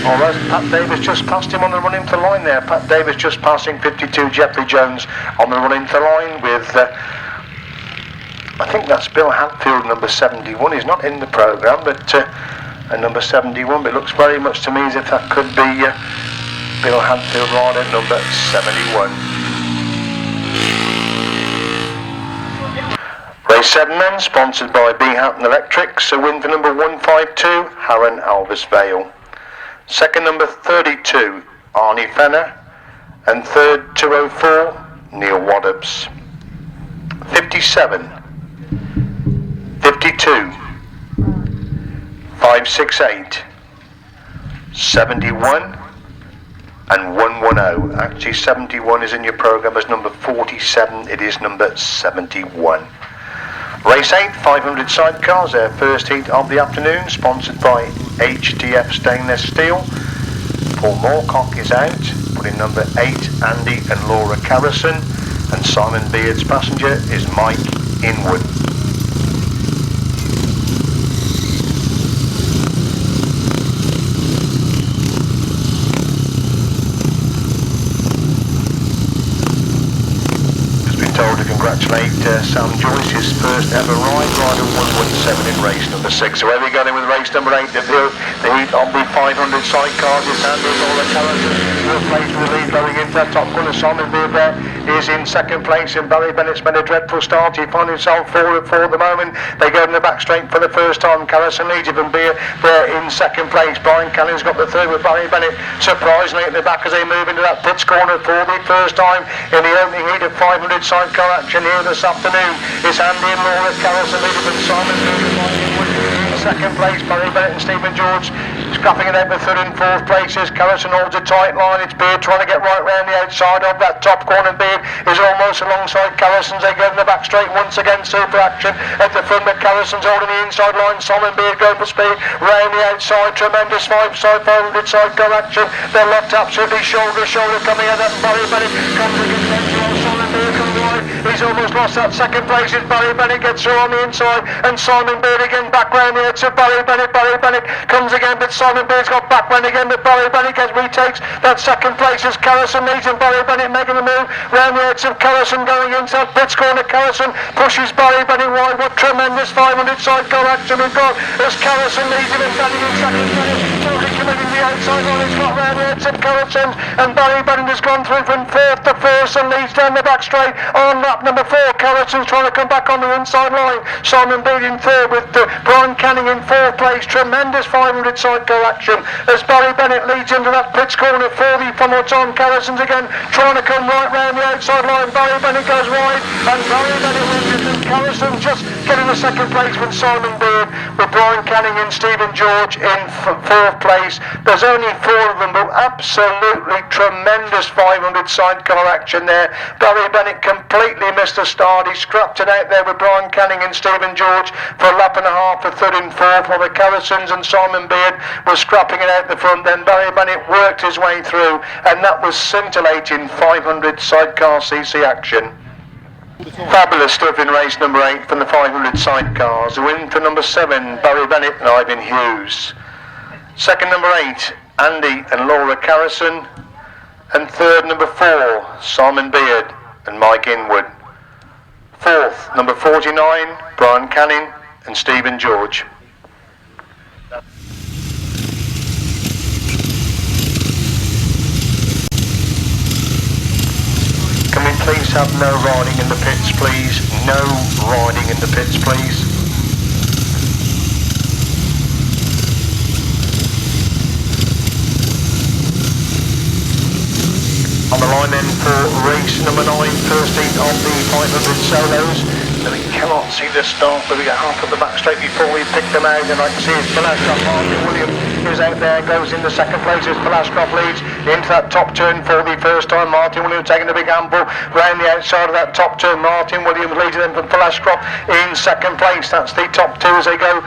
Pat Davis just passed him on the run into line there. Pat Davis just passing 52 Jeffrey Jones on the run into line with, I think that's Bill Hatfield, number 71. He's not in the programme, but number 71, but it looks very much to me as if that could be Bill Hatfield rider number 71. Race 7 then, sponsored by B. Hatton Electrics, a win for number 152, Harron Alvis Vale. Second number 32, Arnie Fenner, and third 204, Neil Waddups. 57, 52, 568, 71, and 110. Actually 71 is in your programme as number 47, it is number 71. Race 8, 500 sidecars, their first heat of the afternoon, sponsored by HDF Stainless Steel. Paul Moorcock is out, putting number 8, Andy and Laura Carrison, and Simon Beard's passenger is Mike Inwood. Told to congratulate Sam Joyce, his first ever ride, rider 117 in race number 6. So where we go in with race number 8, the heat of the 500 sidecars is handled all the characters. Will place with the lead going into that top corner. Simon Beard there is in second place, and Barry Bennett's made a dreadful start. He finds himself forward at the moment. They go in the back straight for the first time. Carrison leads even Beard there in second place. Brian Canning's got the third with Barry Bennett surprisingly at the back as they move into that pits corner for the first time in the opening heat of 500 sidecar action here this afternoon. It's Andy and Laura Carrison leading with Simon in second place. Barry Bennett and Stephen George scrapping it out with third and fourth places. Carrison holds a tight line. It's Beard trying to get right round the outside of that top corner. Beard is almost alongside Carrison's. They go in the back straight once again. Super action at the front, but Carrison's holding the inside line. Simon Beard going for speed round the outside. Tremendous 500 sidecar action. They're locked absolutely shoulder to shoulder coming at that. Barry Bennett comes against Simon Beard comes wide. He's almost lost that second place. It's Barry Bennett gets through on the inside, and Simon Beard again back round the edge of Barry Bennett. Barry Bennett comes again, but Simon Beard's got back round again, but Barry Bennett retakes that second place as Carrison leads, and Barry Bennett making the move round the edge of Carrison going into that pits corner. Carrison pushes Barry Bennett wide. What tremendous 500 sidecar action we've got as Carrison leads him and standing in second place. Committing the outside line, he's got round the edge of Carrison, and Barry Bennett has gone through from fourth to first and leads down the back straight on lap number 4. Carrison's trying to come back on the inside line. Simon Beard in third with Brian Canning in fourth place. Tremendous 500 sidecar action as Barry Bennett leads into that pits corner for the funnel time. Carrison's again trying to come right round the outside line. Barry Bennett goes wide, and Barry Bennett wins, and Carrison just getting the second place with Simon Beard, with Brian Canning and Stephen George in fourth place. There's only 4 of them, but absolutely tremendous 500 sidecar action there. Barry Bennett completely missed the start. He scrapped it out there with Brian Canning and Stephen George for a lap and a half for third and fourth, while the Carrisons and Simon Beard were scrapping it out the front. Then Barry Bennett worked his way through, and that was scintillating 500 sidecar CC action. Fabulous stuff in race number 8 from the 500 sidecars. The win for number 7, Barry Bennett and Ivan Hughes. Second number 8, Andy and Laura Carrison, and third number 4, Simon Beard and Mike Inwood. Fourth, number 49, Brian Canning and Stephen George. Can we please have no riding in the pits, please? No riding in the pits, please. On the line then for race number 9, first heat of the 500 solos. And we cannot see the start, but we get half of the back straight before we pick them out, and I can see it's Velashcroft. Martin William is out there, goes in the second place as Velashcroft leads into that top turn for the first time. Martin Williams taking the big amble round the outside of that top turn. Martin Williams leading them from Velashcroft in second place. That's the top 2 as they go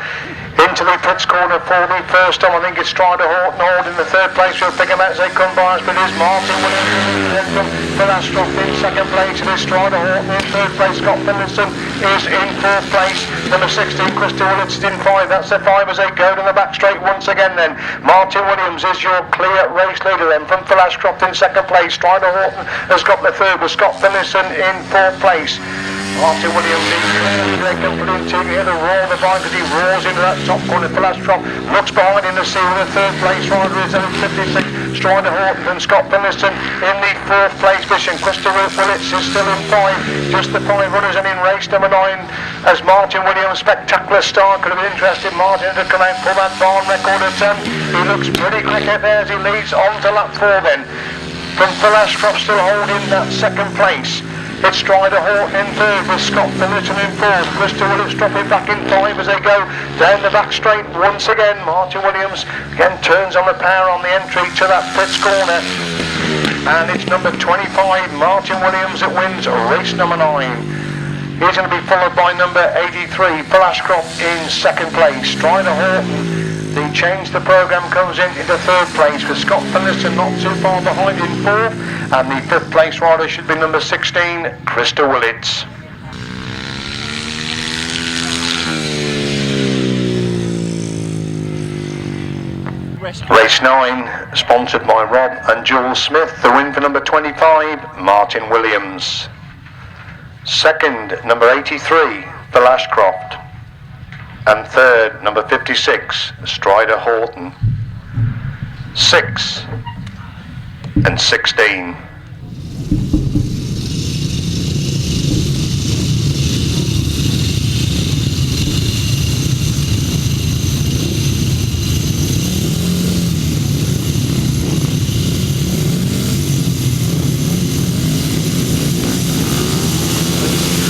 Into the pits corner for the first time. I think it's Strider Horton holding the third place. We'll pick him out as they come by us, but it is Martin Williams from Grasstrack in second place. It is Strider Horton in third place. Scott Finlayson is in fourth place. Number 16, Crystal Willetts in 5. That's the 5 as they go to the back straight once again then. Martin Williams is your clear race leader then from Grasstrack in second place. Strider Horton has got the third with Scott Finlayson in fourth place. Martin Williams in they're going to put into here the roar of the vine as he roars into that top corner. Grasstrack looks behind in the sea with the third place rider is at 56. Strider Horton and Scott Finlayson in the fourth place position. Crystal Willetts is still in 5. Just the 5 runners, and in race number 9 as Martin Williams, spectacular start, could have been interested. Martin had to come out and pull that barn record at 10. He looks pretty quick out there as he leads on to lap 4 then. From Grasstrack still holding that second place. It's Strider Horton in third with Scott Finlayson in fourth. Crystal Willetts dropping back in 5 as they go down the back straight once again. Martin Williams again turns on the power on the entry to that pits corner. And it's number 25, Martin Williams, that wins race number 9. He's going to be followed by number 83, Grasstrack in second place. Strider Horton, the change the programme, comes in into third place with Scott Finlayson not too far behind in fourth. And the fifth place rider should be number 16, Crystal Willetts. Race 9, sponsored by Rob and Jules Smith. The win for number 25, Martin Williams. Second, number 83, Grasstrack. And third, number 56, Strider Horton. 6 and 16.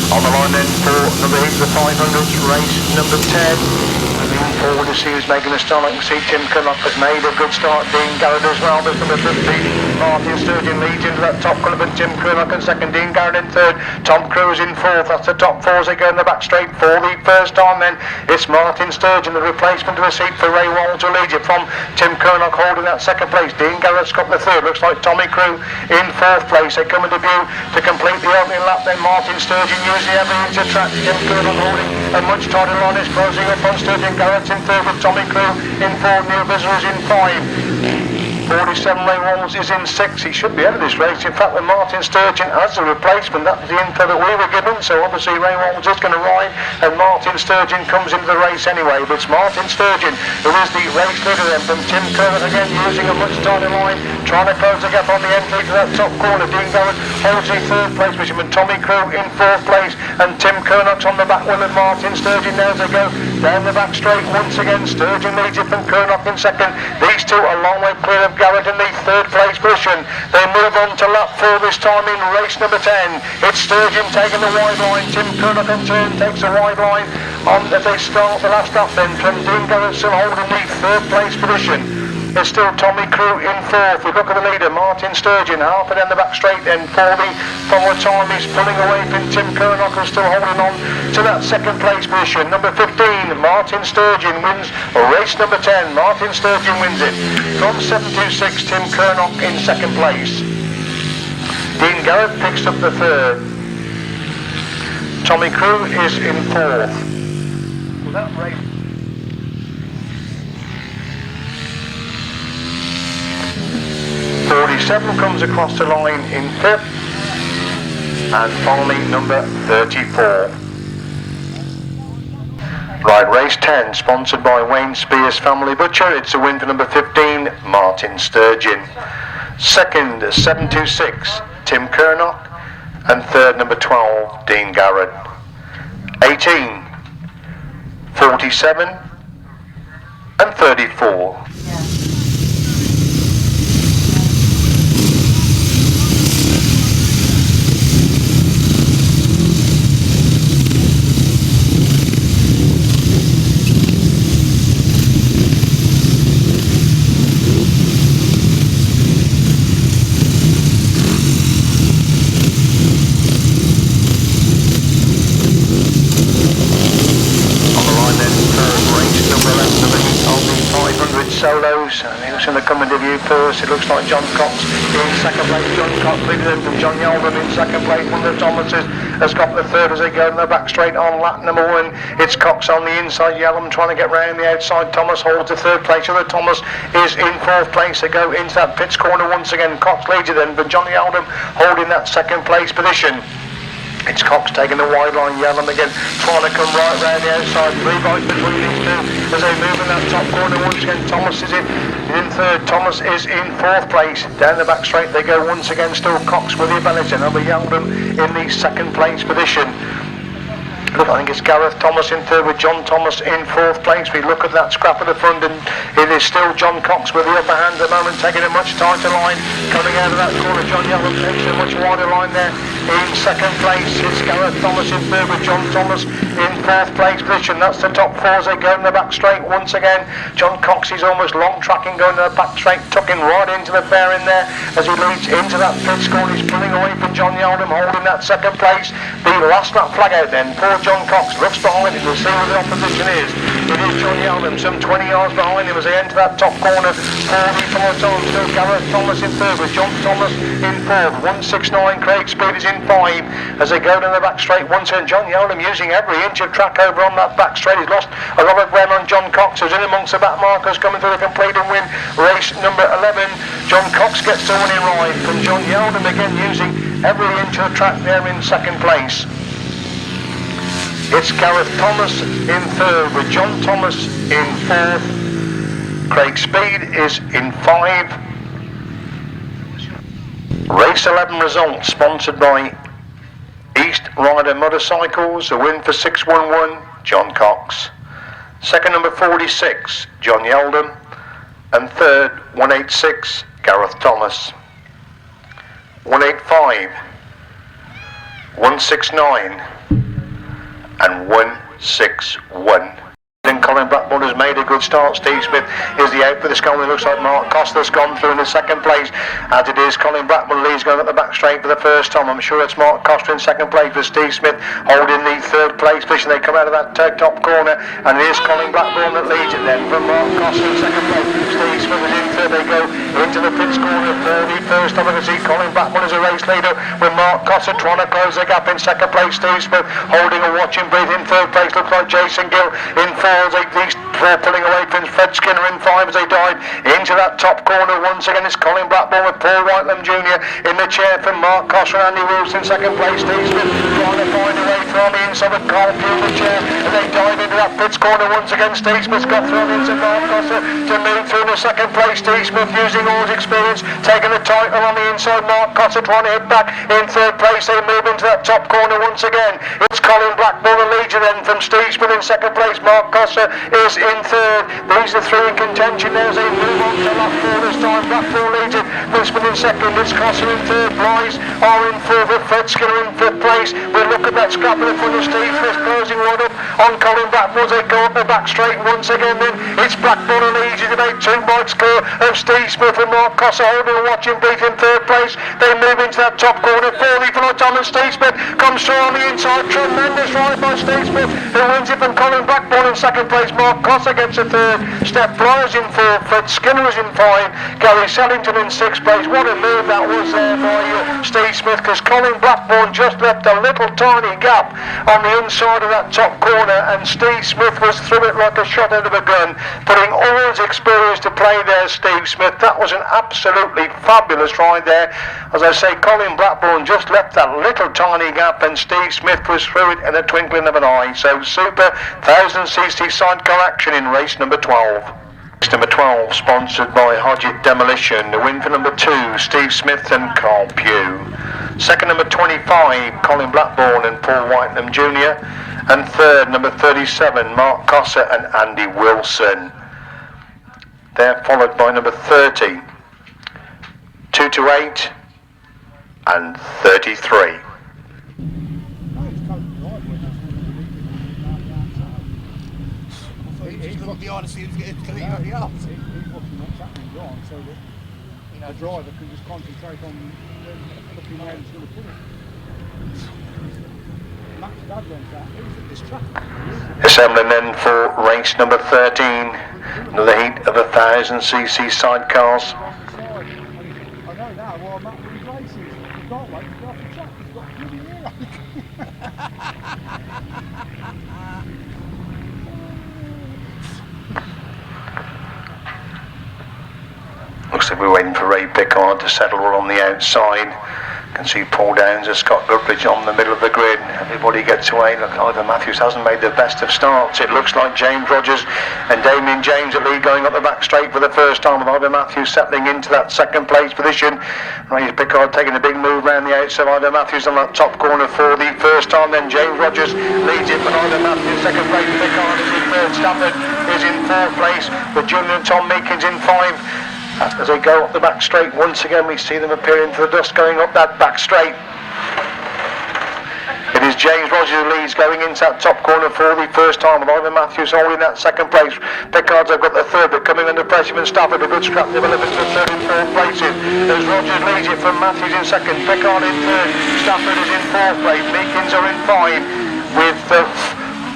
On the line then for number 8, the 500s, race number 10. Moving forward to see who's making a start. I can see Tim Curnock has made a good start. Dean Garrett as well. There's number 15. Martin Sturgeon leads into that top corner, but Tim Curnock in second. Dean Garrett in third. Tom Cruise in fourth. That's the top 4 as they go in the back straight for the first time then. It's Martin Sturgeon, the replacement of a seat for Ray Walls, who leads it from Tim Curnock holding that second place. Dean Garrett's got the third. Looks like Tommy Crew in fourth place. They come into view to complete the opening lap then. Martin Sturgeon using the evidence to track. Tim Curnock holding a much tighter line is closing up on Sturgeon. Garrett's in third with Tommy Crew in fourth. Neil Visser is in 5. 47 Ray Walls is in 6. He should be out of this race. In fact, with Martin Sturgeon as a replacement, that was the info that we were given. So obviously Ray Walls is going to ride, and Martin Sturgeon comes into the race anyway. But it's Martin Sturgeon who is the race leader then from Tim Curnock again, using a much tighter line, trying to close the gap on the entry to that top corner. Dean Garrett holds the third place position with Tommy Crew in fourth place, and Tim Curnock's on the back wheel of Martin Sturgeon now as they go down the back straight once again. Sturgeon leads it from Curnock in second. These two a long way clear of Garrett in the third place position. They move on to lap 4 this time in race number 10. It's Sturgeon taking the wide line. Tim Curnock in turn takes a wide line on as they start the last lap then from Dean Garrett still holding the third place position. There's still Tommy Crew in fourth. We look at the leader, Martin Sturgeon, half down the back straight then for the final time. He's pulling away from Tim Curnock, who's still holding on to that second place position. Number 15, Martin Sturgeon wins race number 10. Martin Sturgeon wins it. From 726, Tim Curnock in second place. Dean Garrett picks up the third. Tommy Crew is in fourth. Well, that race 47 comes across the line in 5th, and finally number 34. Right, race 10, sponsored by Wayne Spears Family Butcher. It's a win for number 15, Martin Sturgeon. Second, 726, Tim Curnock, and third, number 12, Dean Garrett. 18, 47, and 34. close, and he looks in the coming to view first. It looks like John Cox in second place. John Cox leading in from John Yaldon in second place. One of the Thomases has got the third as they go in the back straight on lap number 1. It's Cox on the inside. Yellum trying to get round the outside. Thomas holds the third place. The other Thomas is in fourth place. They go into that pits corner once again. Cox leads it then, but Johnny Yaldon holding that second place position. It's Cox taking the wide line, Yellum again, trying to come right round the outside. 3 bikes between these two as they move in that top corner once again. Thomas is in third, Thomas is in fourth place. Down the back straight they go once again, still Cox with the ability. Number Yellum in the second place position. Look, I think it's Gareth Thomas in third with John Thomas in fourth place. We look at that scrap at the front and it is still John Cox with the upper hand at the moment, taking a much tighter line. Coming out of that corner, John Yellum takes a much wider line there. In second place, it's Gareth Thomas in third with John Thomas in fourth place position. That's the top 4 as they go in the back straight once again. John Cox is almost long tracking, going to the back straight, tucking right into the fair in there as he leads into that pit score. He's pulling away from John Yaldon, holding that second place. The last lap flag out then for John Cox. Looks behind him, we'll see where the opposition is. It is John Yaldon, some 20 yards behind him as they enter that top corner. 44 times still Gareth Thomas in third with John Thomas in fourth. 169, Craig Speed is in 5 as they go down the back straight. Once again, John Yaldon using every inch of track over on that back straight. He's lost a lot of ground on John Cox, who's in amongst the back markers, coming through the complete and win race number 11. John Cox gets the winning ride from John Yaldon, again using every inch of the track there in second place. It's Gareth Thomas in third with John Thomas in fourth. Craig Speed is in 5. Race 11 results sponsored by East Rider Motorcycles. A win for 611, John Cox. Second number 46, John Yaldon. And third, 186, Gareth Thomas. 185, 169. And 161. And Colin Blackbourn has made a good start. Steve Smith is the out for the Scully. It looks like Mark Cossar's gone through in the second place. As it is, Colin Blackbourn leads going at the back straight for the first time. I'm sure it's Mark Cossar in second place with Steve Smith holding the third place position. They come out of that top corner and it is Colin Blackbourn that leads it then from Mark Cossar in second place. Steve Smith is in third. They go into the pits corner. 31st time I can see Colin Blackbourn as a race leader with Mark Cossar trying to close the gap in second place. Steve Smith holding a watching breath in third place. Looks like Jason Gill in fourth. These 4 pulling away from Fred Skinner in 5 as they dive into that top corner. Once again it's Colin Blackbourn with Paul Whitelam Jr. in the chair from Mark Cossar and Andy Wilson second place. Steve Smith trying to find a way through on the inside of Carl Pugh in the chair and they dive into that pits corner once again. Steve Smith's got through on the inside Mark Cossar to move through in the second place. Steve Smith using all his experience, taking the title on the inside. Mark Cossar trying to hit back in third place. They move into that top corner once again. It's Colin Blackbourn, the leader then from Steve Smith in second place. Mark Cossar is in third. These are 3 in contention now as they move on to lap 4 this time. Blackbourn leads it. Smith in second. It's Cossar in third. Blythe are in fourth with Fred Skinner in fifth place. We look at that scrap in the front of Steve Smith closing right up on Colin Blackbourn as they go up the back straight once again. Then it's Blackbourn who leads it about 2 bikes clear of Steve Smith and Mark Cossar holding a watching brief in third place. They move into that top corner. 4 for Tom and Steve Smith comes through on the inside. Tremendous ride by Steve Smith who wins it from Colin Blackbourn in second place. Mark Cossar gets a third. Steph Blythe in fourth. Fred Skinner is in 5. Gary Sellington in 6th place. What a move that was there by Steve Smith, because Colin Blackbourn just left a little tiny gap on the inside of that top corner and Steve Smith was through it like a shot out of a gun, putting all his experience to play there. Steve Smith, that was an absolutely fabulous ride there. As I say, Colin Blackbourn just left that little tiny gap and Steve Smith was through it in a twinkling of an eye. So super 1000cc sidecar action in race number 12. Race number 12 sponsored by Hodgett Demolition. The win for number 2, Steve Smith and Carl Pugh. Second number 25, Colin Blackbourn and Paul Whitelam Jr. And third, number 37, Mark Cossar and Andy Wilson. They're followed by number 30, 228 and 33. He's got the honesty of getting to the arse. He's watching what's happening wrong so that the driver can just concentrate on looking where he's going to put it. Assembling then for race number 13, another heat of 1000cc sidecars. I know now, well, I'm at these races. You can't wait to go off the track, you've got bloody Mear on it. Looks like we're waiting for Ray Pickard to settle on the outside. You can see Paul Downs and Scott Guthridge on the middle of the grid. Everybody gets away. Look, Ivor Matthews hasn't made the best of starts. It looks like James Rodgers and Damien James at lead going up the back straight for the first time, with Ivor Matthews settling into that second place position. Ray Pickard taking a big move round the outside. Ivor Matthews on that top corner for the first time. Then James Rodgers leads it, but Ivor Matthews second place. Pickard is in third. Stafford is in fourth place, with Julian Tom Meekins in 5. As they go up the back straight, once again we see them appearing to the dust going up that back straight. It is James Rodgers who leads going into that top corner for the first time, with Ivor Matthews holding that second place. Pickards have got the third, but coming under pressure from Stafford, a good scrap developing to the third and fourth places. As Rodgers leads it from Matthews in second, Pickard in third, Stafford is in fourth place, Meekins are in 5, with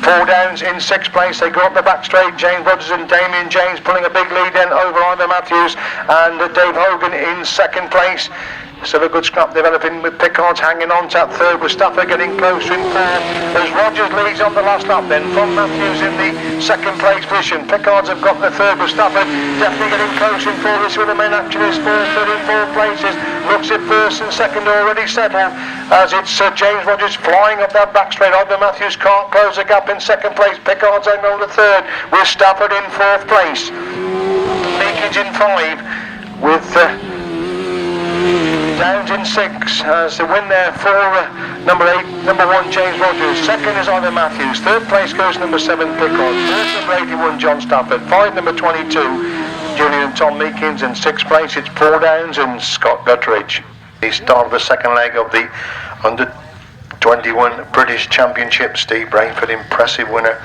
Paul Downs in 6th place. They go up the back straight. James Rodgers and Damien James pulling a big lead then over Ivor Matthews, and Dave Hogan in 2nd place. Still a good scrap developing, with Pickards hanging on to that third, with Stafford getting closer in 4th. As Rodgers leads on the last lap then from Matthews in the 2nd place position. Pickards have got the third, with Stafford definitely getting close in 4th. This is where the main action is, 4th, 3rd and 4th places. Looks at 1st and 2nd already settled, as it's James Rodgers flying up that back straight. Ivor Matthews can't close the gap in 2nd place. Pickards hanging on the 3rd, with Stafford in 4th place. Meekins in 5, with Downs in 6 as the win there for number 1 James Rodgers. 2nd is Ivor Matthews. 3rd place goes number 7 Pickard. 4th number 81 John Stafford. 5 number 22 Julian and Tom Meekins. In 6th place it's Paul Downs and Scott Guthridge. The start of the second leg of the under 21 British Championship. Steve Braidford, impressive winner.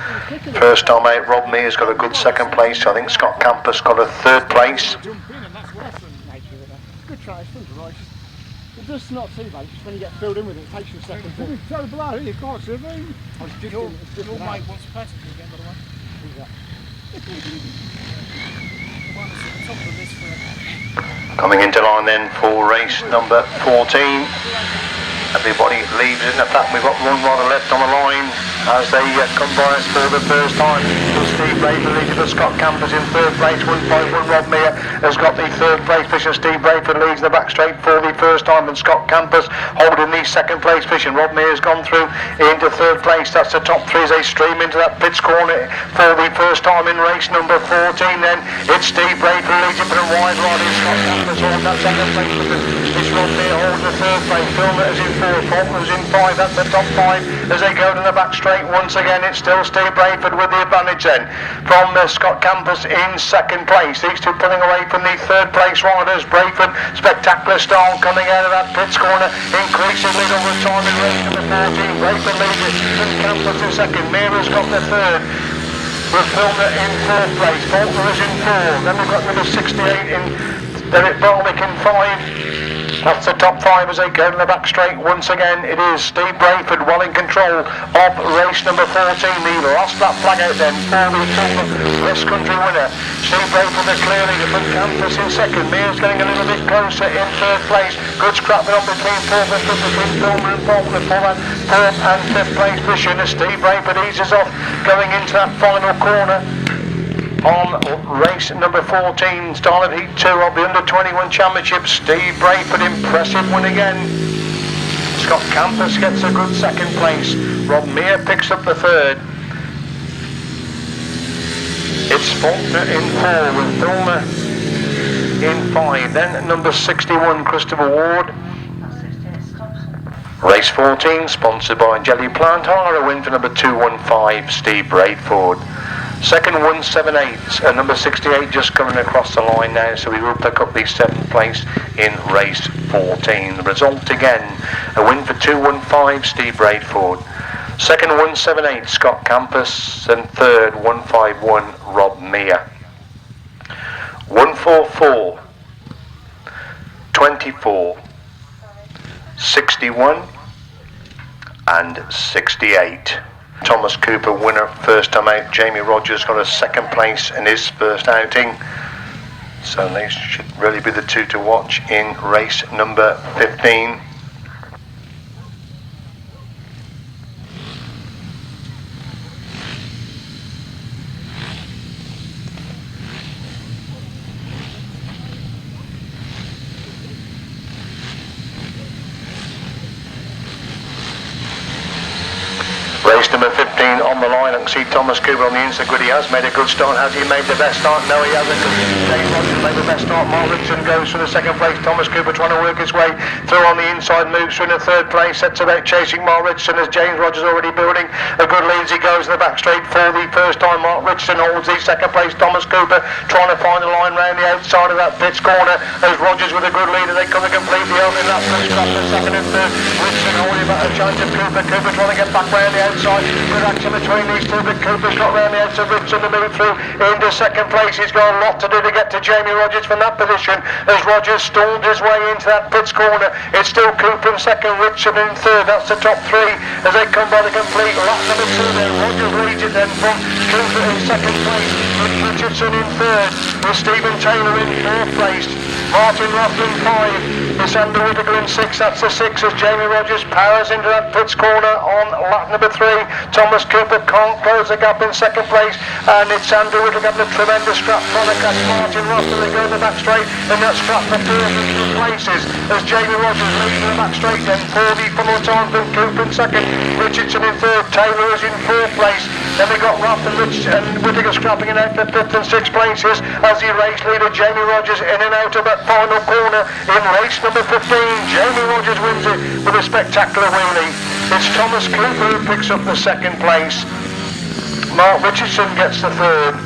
First time out. Rob Mear's got a good 2nd place. I think Scott Campus got a 3rd place. Good try, it's fun to race. It's just not too bad, just when you get filled in with it, it takes you a second. It's so bloody, you can't see me. Your mate wants to pass it again, by the way. Who's that? Coming into line then for race number 14. Everybody leaves in. In fact, we've got one rider left on the line as they come by us for the first time. Steve Braidford leads for Scott Campus in 3rd place. 151 Rob Mear has got the 3rd place position. Steve Braidford leads the back straight for the first time, and Scott Campus holding the 2nd place position. Rob Mear has gone through into 3rd place. That's the top 3 as they stream into that pits corner for the first time in race number 14. Then it's Steve Braidford leads it for a wide ride. Scott Campus holding that 2nd place position. It's Rob Mear holding the 3rd place. Filmer is in 4th. Faulkner's in 5. That's the top 5 as they go to the back straight. Once again it's still Steve Braidford with the advantage then from Scott Campus in 2nd place. These two pulling away from the 3rd place riders. Braidford, spectacular style coming out of that pits corner, increasing lead over time in race number 14. Braidford leads it, and Campus in 2nd. Mear has got the 3rd, with Filmer in 4th place. Faulkner is in 4th. Then we've got number 68 in Derek Barwick in 5. That's the top 5 as they go in the back straight. Once again it is Steve Braidford well in control of race number 14. The last lap flag out then for the West Country winner. Steve Braidford the clear leader from Campus in 2nd. Mear's getting a little bit closer in 3rd place. Good scrapping on between 4th and 5th between Filmer and Faulkner for that 4th and 5th place position as Steve Braidford eases off going into that final corner on race number 14, start of heat 2 of the under 21 championship. Steve Braidford, impressive win again. Scott Campus gets a good 2nd place. Rob Mear picks up the 3rd. It's Faulkner in 4 with Filmer in 5. Then number 61 Christopher Ward. Race 14 sponsored by Jelly Plant. A win for number 215 Steve Braidford. 2nd 178 and number 68 just coming across the line now, so we will pick up the 7th place in race 14. The result again, a win for 215 Steve Braidford, 2nd 178 Scott Campus, and 3rd 151 Rob Mear. 144 24 61 and 68. Thomas Cooper winner first time out. Jamie Rodgers got a second place in his first outing. So they should really be the two to watch in race number 15. Race number 15 on the line. I can see Thomas Cooper on the inside. Good, he has made a good start. Has he made the best start? No, he hasn't. James Rodgers made the best start. Mark Richardson goes for the second place. Thomas Cooper trying to work his way through on the inside, moves through in the third place, sets about chasing Mark Richardson as James Rodgers already building a good lead as he goes in the back straight for the first time. Mark Richardson holds the second place. Thomas Cooper trying to find the line round the outside of that pits corner as Rodgers with a good lead as they come to complete the opening lap. Second and third. Richardson holding back a chance of Cooper. Cooper trying to get back round the outside. Good action between these two, but Cooper's got round the outside of Richardson to move through into second place. He's got a lot to do to get to Jamie Rodgers from that position as Rodgers stormed his way into that pits corner. It's still Cooper in second, Richardson in third. That's the top three as they come by the complete lap number 2 then. Rodgers leads it then from Cooper in second place, with Richardson in third, with Stephen Taylor in fourth place. Martin Roth in 5, it's Andy Whittaker in 6, that's the 6 as Jamie Rodgers powers into that pits corner on lap number 3. Thomas Cooper can't close the gap in second place, and it's Andy Whittaker having a tremendous scrap trying to catch Martin Roth as they go in the back straight, and that scrap for 2 places as Jamie Rodgers leads in the back straight then for the final time from Cooper in second, Richardson in third, Taylor is in fourth place. Then we got Roth and Whittaker scrapping it out for 5th and 6th places as the race leader Jamie Rodgers in and out of that final corner in race number 15. Jamie Rodgers wins it with a spectacular wheelie. It's Thomas Cooper who picks up the second place. Mark Richardson gets the third.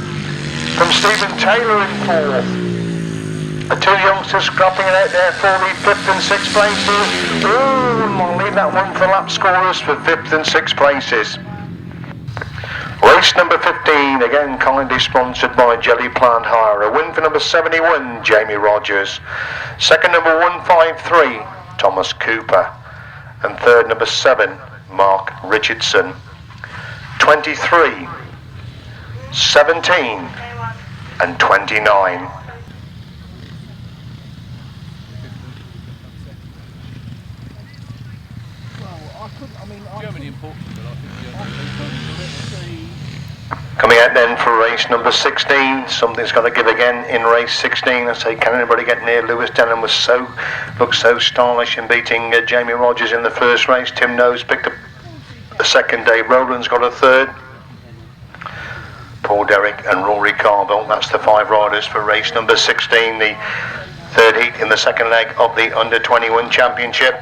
From Stephen Taylor in fourth. The two youngsters scrapping it out there for the 5th and 6th places. Ooh, I'll leave that one for lap scorers for 5th and 6th places. Race number 15, again kindly sponsored by Jelly Plant Hire. A win for number 71, Jamie Rodgers. Second, number 153, Thomas Cooper. And third, number 7, Mark Richardson. 23, 17, and 29. Coming out then for race number 16, something's got to give again in race 16. I say, can anybody get near? Lewis Denham looked so stylish in beating Jamie Rodgers in the first race. Tim Nobes picked up the second. Dave Rowland's got a third. Paul Derrick and Rory Carville, that's the 5 riders for race number 16, the third heat in the second leg of the under-21 championship.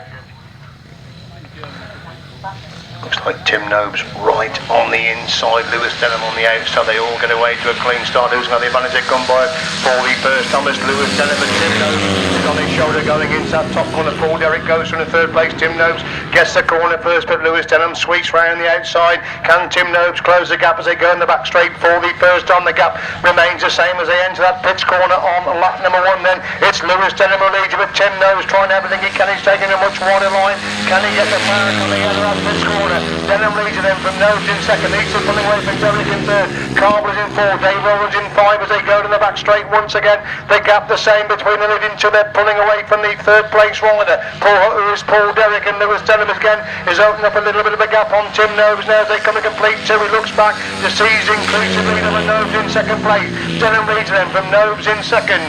Looks like Tim Nobes right on the inside, Lewis Denham on the outside. They all get away to a clean start. Who's got the advantage? They come by for the first time as Lewis Denham, and Tim Nobes is on his shoulder going into that top corner. Paul Derrick goes from the third place. Tim Nobes gets the corner first, but Lewis Denham sweeps round the outside. Can Tim Nobes close the gap as they go in the back straight for the first time? The gap remains the same as they enter that pits corner on lap number 1 then. It's Lewis Denham who leads, but Tim Nobes trying everything he can. He's taking a much wider line. Can he get the power coming out of that pits corner? Denham leads them from Nobes in second. He's pulling away from Derrick in third. Carville is in 4. Dave Rowland's in 5 as they go to the back straight once again. The gap the same between the leading two. They're pulling away from the third place rider. Paul Derrick, and Lewis Denham again is opening up a little bit of a gap on Tim Nobes now as they come to complete 2. He looks back to see his inclusive leader with Nobes in second place. Denham leads them from Nobes in second.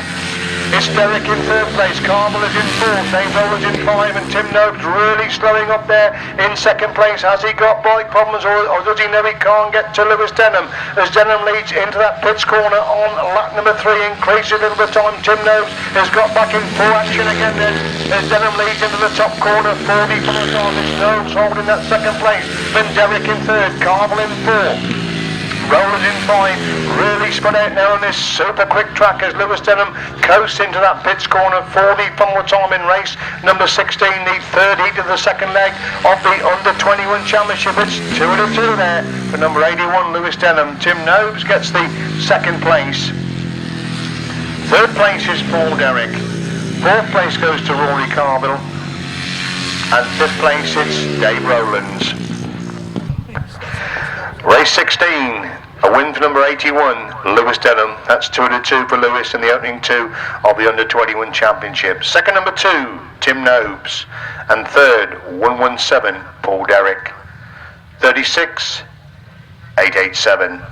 It's Derrick in third place, Carville is in 4th, Dave Rowland's in 5, and Tim Nobes really slowing up there in second place. Has he got bike problems, or does he know he can't get to Lewis Denham? As Denham leads into that pits corner on lap number 3, increases a little bit of time. Tim Nobes has got back in full action again then, as Denham leads into the top corner, 40 for the time. It's Nobes holding that second place, then Derrick in third, Carville in 4. Rowland's in 5, really spread out now on this super quick track as Lewis Denham coasts into that pits corner for the final time in race number 16, the third heat of the second leg of the under-21 championship. It's 2-2 there for number 81, Lewis Denham. Tim Nobes gets the second place. Third place is Paul Derrick. Fourth place goes to Rory Carville. And 5th place it's Dave Rowlands. Race 16, a win for number 81, Lewis Denham. That's 202 for Lewis in the opening 2 of the Under 21 Championship. Second, number 2, Tim Nobes. And third, 117, Paul Derrick. 36, 887.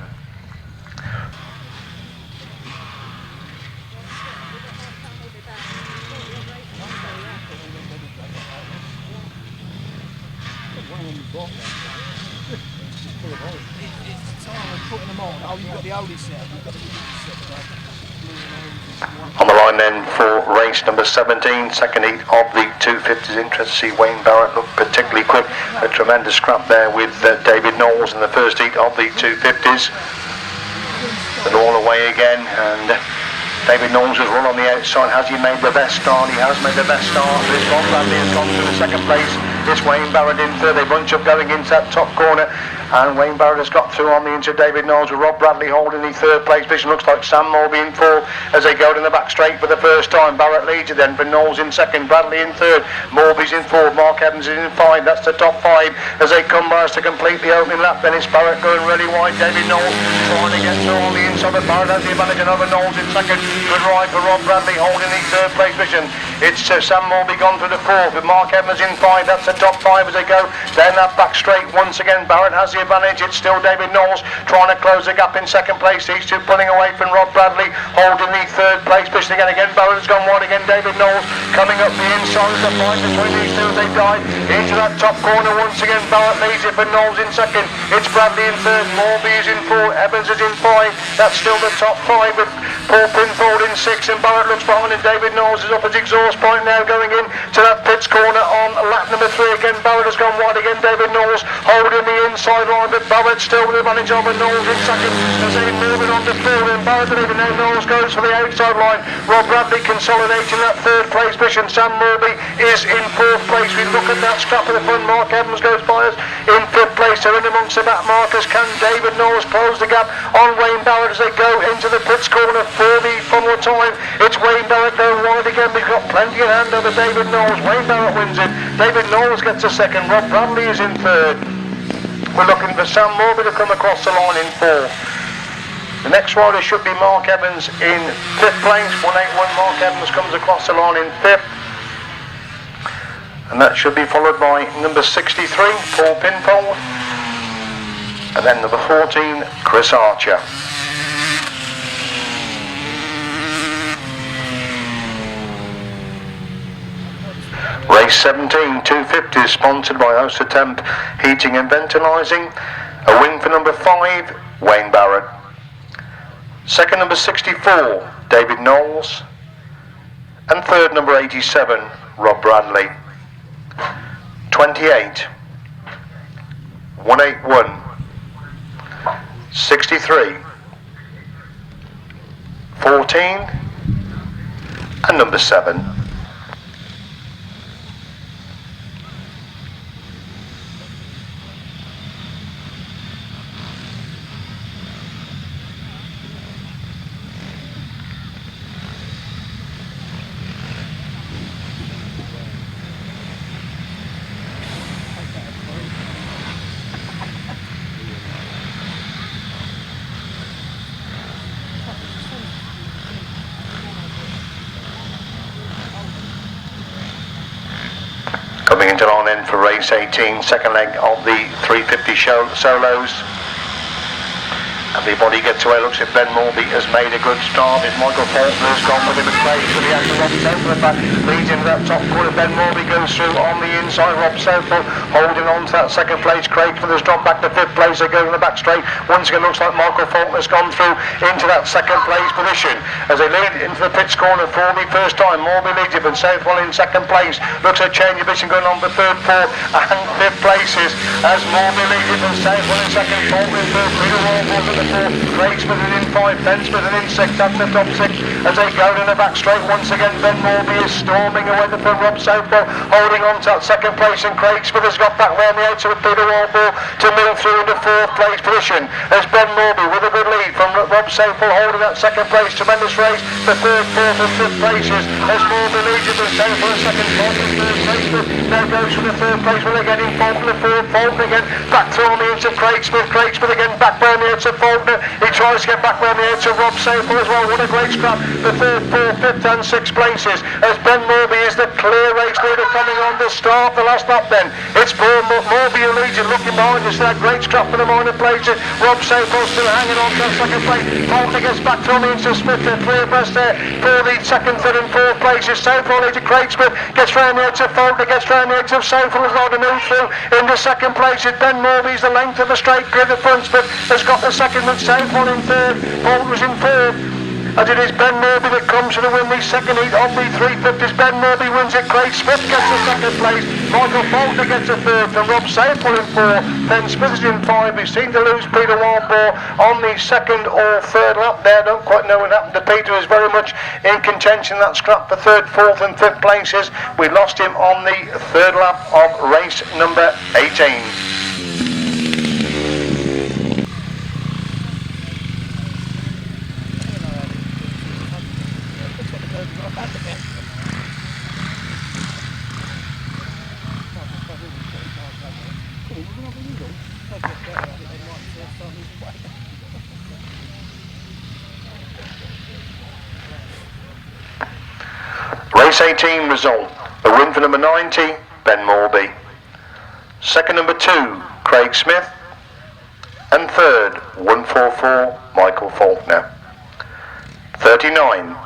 On the line then for race number 17, second heat of the 250s. Interest to see Wayne Barrett look particularly quick. A tremendous scrap there with David Knowles in the first heat of the 250s. But all away again, and David Knowles has run on the outside. Has he made the best start? He has made the best start. This Rob Bradley has gone through the second place. This Wayne Barrett in third. They bunch up going into that top corner. And Wayne Barrett has got through on the into David Knowles with Rob Bradley holding the third place position. Looks like Sam Morby in fourth as they go down the back straight for the first time. Barrett leads it then for Knowles in second, Bradley in third, Morby's in fourth, Mark Evans is in five. That's the top 5 as they come by us to complete the opening lap. Then it's Barrett going really wide. David Knowles trying to get through on the inside, but Barrett has the advantage and over Knowles in second. Good ride for Rob Bradley holding the third place position. It's Sam Morby gone through the fourth with Mark Evans in 5. That's the top 5 as they go down that back straight. Once again Barrett has the advantage. It's still David Knowles trying to close the gap in second place. These two pulling away from Rob Bradley holding the third place position again. Barrett has gone wide again. David Knowles coming up the inside as the fight between these two as they dive into that top corner. Once again Barrett leads it for Knowles in second. It's Bradley in third, Morby is in 4, Evans is in 5. That's still the top 5 with Paul Pinfold in 6 and Barrett looks behind and David Knowles is up his exhaust point now going in to that pits corner on lap number 3 again. Barrett has gone wide again. David Knowles holding the inside line, but Barrett still with the advantage over Knowles in second as they moving on to third and Barrett don't even know Knowles goes for the outside line. Rob Bradley consolidating that third place position. Sam Morby is in 4th place. We look at that scrap of the front. Mark Evans goes by us in 5th place. They're in amongst the back markers. Can David Knowles close the gap on Wayne Barrett as they go into the pits corner for the final time? It's Wayne Barrett going wide again. We've got plenty of hand over David Knowles. Wayne Barrett wins it. David Knowles gets a second. Rob Bradley is in third. We're looking for Sam Morby to come across the line in 4th. The next rider should be Mark Evans in 5th place. 181 Mark Evans comes across the line in 5th. And that should be followed by number 63, Paul Pinfold. And then number 14, Chris Archer. Race 17, 250, sponsored by Oster Temp Heating and Ventilizing. A win for number 5, Wayne Barrett. Second, number 64, David Knowles. And third, number 87, Rob Bradley. 28, 181, 63, 14, and number 7. Coming into line in for race 18, second leg of the 350 solos. Everybody gets away. Looks at Ben Morby has made a good start. It's Michael Faulkner's gone with him at Craig, but he has to Rob Southall back. Leads into that top corner. Ben Morby goes through on the inside. Rob Southall holding on to that second place. Craig for the drop back to 5th place. They go in the back straight. Once again, looks like Michael Faulkner's gone through into that second place position as they lead into the pits corner for the first time. Morby leads it, but Southall in second place. Looks like change of position going on for 3rd, 4th, and 5th places as Morby leads it, but Southall in second. Faulkner in 3rd. Peter Wallboard at the 4th. Craig Smith in 5. Ben Smith in 6. That's the top 6 as they go in the back straight. Once again, Ben Morby is storming away the front. Rob Southall holding on to that second place, and Craig Smith has got back round the outside with Peter Wallboard to move through into fourth place position as Ben Morby with a good lead from Rob Safel holding that second place. Tremendous race. The third, fourth and fifth places as Morby leads it. Safel in second place. Third place now goes for the third place. Well again in Faulkner, Faulkner again back to on the edge of Craig Smith again back round the edge of Faulkner. He tries to get back round the edge of Rob Safel as well. What a great scrap. The third, fourth, fifth and sixth places as Ben Morby is the clear race leader coming on to start the last lap then. It's Morby who leads it, looking behind us. That great scrap for the minor places. Rob Safel still hanging on to that second place. Faulkner gets back to on the edge of Smith. The clear best there for the second, third and fourth places. Safel leads to Craig Smith. Gets round the edge of Faulkner. Gets round the edge of Safel as well to move through into second place. Ben Morby's the length of the straight grid. The front Smith has got the second with Safel in third. Faulkner's in fourth. As it is Ben Morby that comes to the win the second heat of the 350s. Ben Morby wins it. Craig Smith gets the second place. Michael Faulkner gets a third. And Rob Safel in four. Ben Smith is in five. We seem to lose Peter Warnborough on the second or third lap there. Don't quite know what happened to Peter. Is very much in contention. That scrap for third, fourth and fifth places. We lost him on the third lap of race number 18. Race 18 result, a win for number 90, Ben Morby. Second number 2, Craig Smith. And third, 144, Michael Faulkner. 39,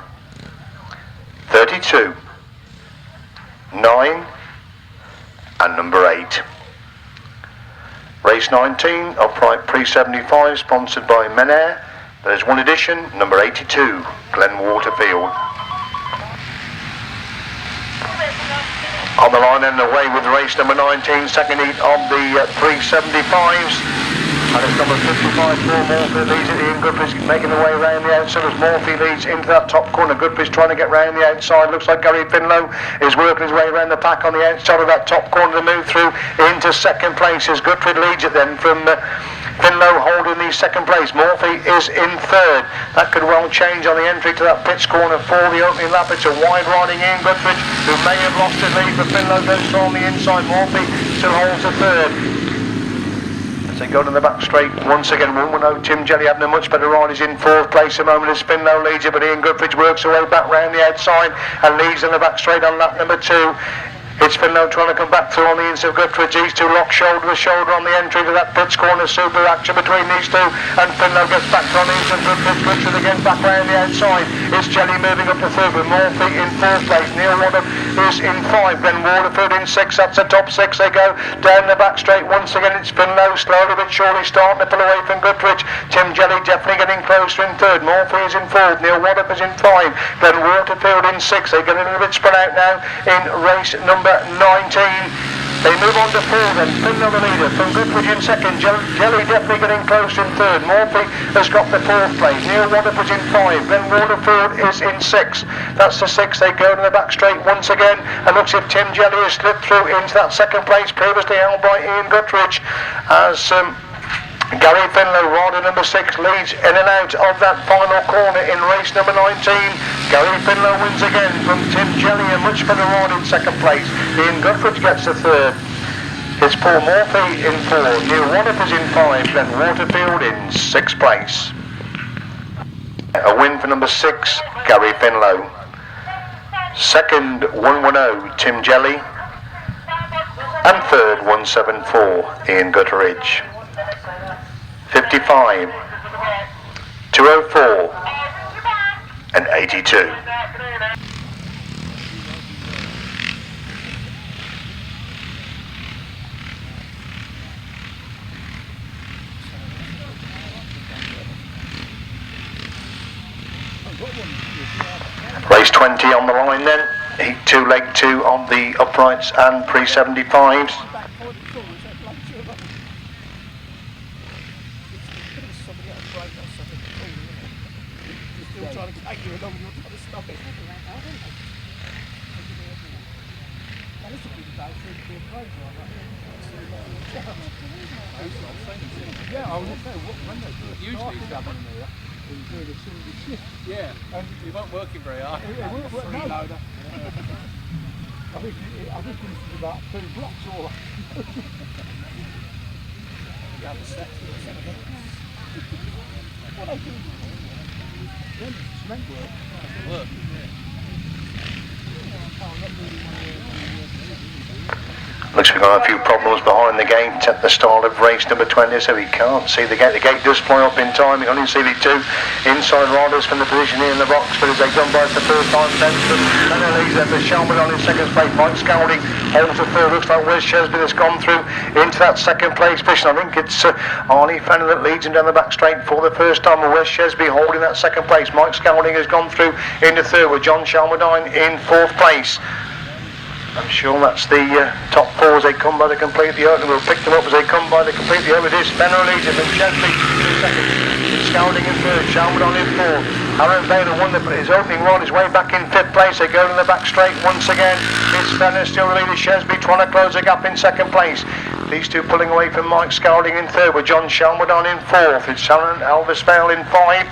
32, 9 and number 8. Race 19, upright pre-75, sponsored by Mear. There's one edition, number 82, Glen Waterfield. On the line and away with race number 19, second heat of the 375s. And it's number 55, Paul Morphy leads it. Ian Goodrich making the way around the outside as Morphy leads into that top corner. Goodrich trying to get round the outside. Looks like Gary Finlow is working his way around the pack on the outside of that top corner to move through into second place as Goodrich leads it then from Finlow holding the second place. Morphy is in third. That could well change on the entry to that pitch corner for the opening lap. It's a wide riding Ian Goodrich who may have lost his lead, but Finlow goes on the inside. Morphy still holds the third. They go to the back straight once again. 110 Tim Jelly having a much better ride. He's in fourth place at the moment as Finlow leads it, but Ian Goodrich works away back round the outside and leads in the back straight on lap number 2. It's Finlow trying to come back through on the inside of Goodrich. These two lock shoulder to shoulder on the entry to that pitch corner. Super action between these two, and Finlow gets back on the inside of Goodrich. Goodrich again back round the outside. It's Jelly moving up to third with Morphy in fourth place. Neil Wadham is in 5. Then Waterford in 6. That's the top 6. They go down the back straight once again. It's Finlow slowly but surely starting to pull away from Goodrich. Tim Jelly definitely getting closer in third. Morphy is in fourth. Neil Wadham is in 5. Then Waterfield in 6. They get a little bit spread out now in race number 19. They move on to 4 then. Finlow the leader from Goodrich in second. Jelly definitely getting close in third. Morphy has got the 4th place. Neil Waterford's in 5. Then Waterford is in 6. That's the 6. They go to the back straight once again. And looks if Tim Jelly has slipped through into that second place previously held by Ian Goodrich as Gary Finlow, rider number 6, leads in and out of that final corner in race number 19. Gary Finlow wins again from Tim Jelly, a much better ride in second place. Ian Goodrich gets the third. It's Paul Morphy in 4, Neil Waterford's in 5, then Waterfield in 6th place. A win for number 6, Gary Finlow. Second, 110, Tim Jelly. And third, 174, Ian Goodrich. 55, 204 and 82. Race 20 on the line then. Heat 2, leg 2 on the uprights and pre-75s. Yeah, I was going to say, when they do it, usually it's happening there. Doing a single shift. Yeah, and you weren't working very hard. Yeah, we were freeloader. I think this is about 2 blocks all. You have a set. What I do? Then cement work. Work. Looks we've got a few problems behind the gate at the start of race number 20, so we can't see the gate. The gate does fly up in time. We can only see the 2 inside riders from the position here in the box, but as they come by for the first time, Benson and Elisa for Shelman on in second place. Mike Scouting holds the third. Looks like Wes Shesby has gone through into that second place position. I think it's Arnie Fenner that leads him down the back straight for the first time, and Wes Shesby holding that second place. Mike Scouting has gone through into third with John Shalmadine in fourth place. I'm sure that's the top 4 as they come by to complete the opening. We'll pick them up as they come by to complete the opening. It is Fenner leads him and Shesby in second. Scouting in third, Shalmadine in fourth. Aaron Baylor won his opening run, his way back in fifth place. They go in the back straight once again. It's Fenner still the leader. Shesby trying to close the gap in second place. These 2 pulling away from Mike Scouting in third with John Shalmadine in fourth. It's Alan Elvis Vale in 5.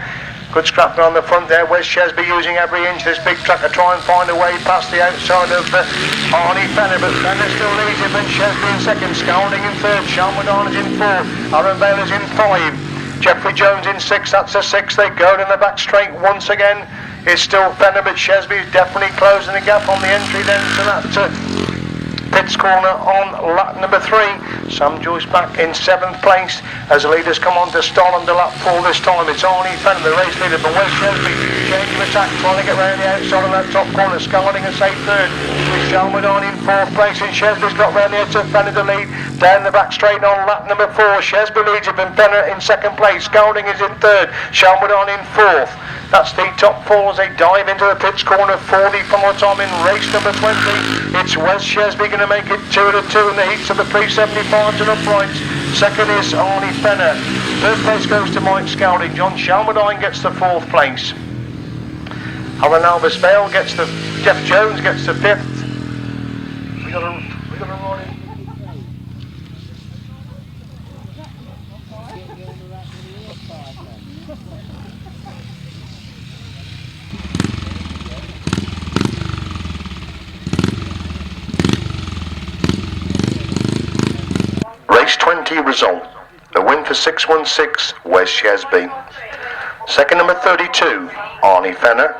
Good scrapping on the front there. Wes Shesby using every inch of this big track to try and find a way past the outside of Arnie Fenner, but Fenner still leads him and Shesby in second, Scouting in third, Shalmadine is in fourth, Aaron Baylor's in 5, Jeffrey Jones in 6, that's a 6, they go in the back straight once again. It's still Fenner, but Shesby is definitely closing the gap on the entry then to that pits corner on lap number 3. Sam Joyce back in 7th place as the leaders come on to start on the lap 4 this time. It's Arnie Fenner, the race leader, but Wes Shesby changing attack, trying to get round the outside on that top corner. Scouting and say third with Shalmadine in 4th place, and Shesby's got round the edge of Fenner to lead down the back straight on lap number 4. Shesby leads him and Fenner in 2nd place. Scouting is in 3rd, Shalmadine in 4th. That's the top 4 as they dive into the pits corner for the final time in race number 20. It's Wes Shesby going to make it 2 to 2 in the heats of the pre-75s and uprights. Second is Arnie Fenner. Third place goes to Mike Scouting. John Shalmadine gets the 4th place. Alan Elvis Vale gets the. Jeff Jones gets the 5th. We got a run in. Race 20 result. A win for 616, Wes Shesby. Second number 32, Arnie Fenner.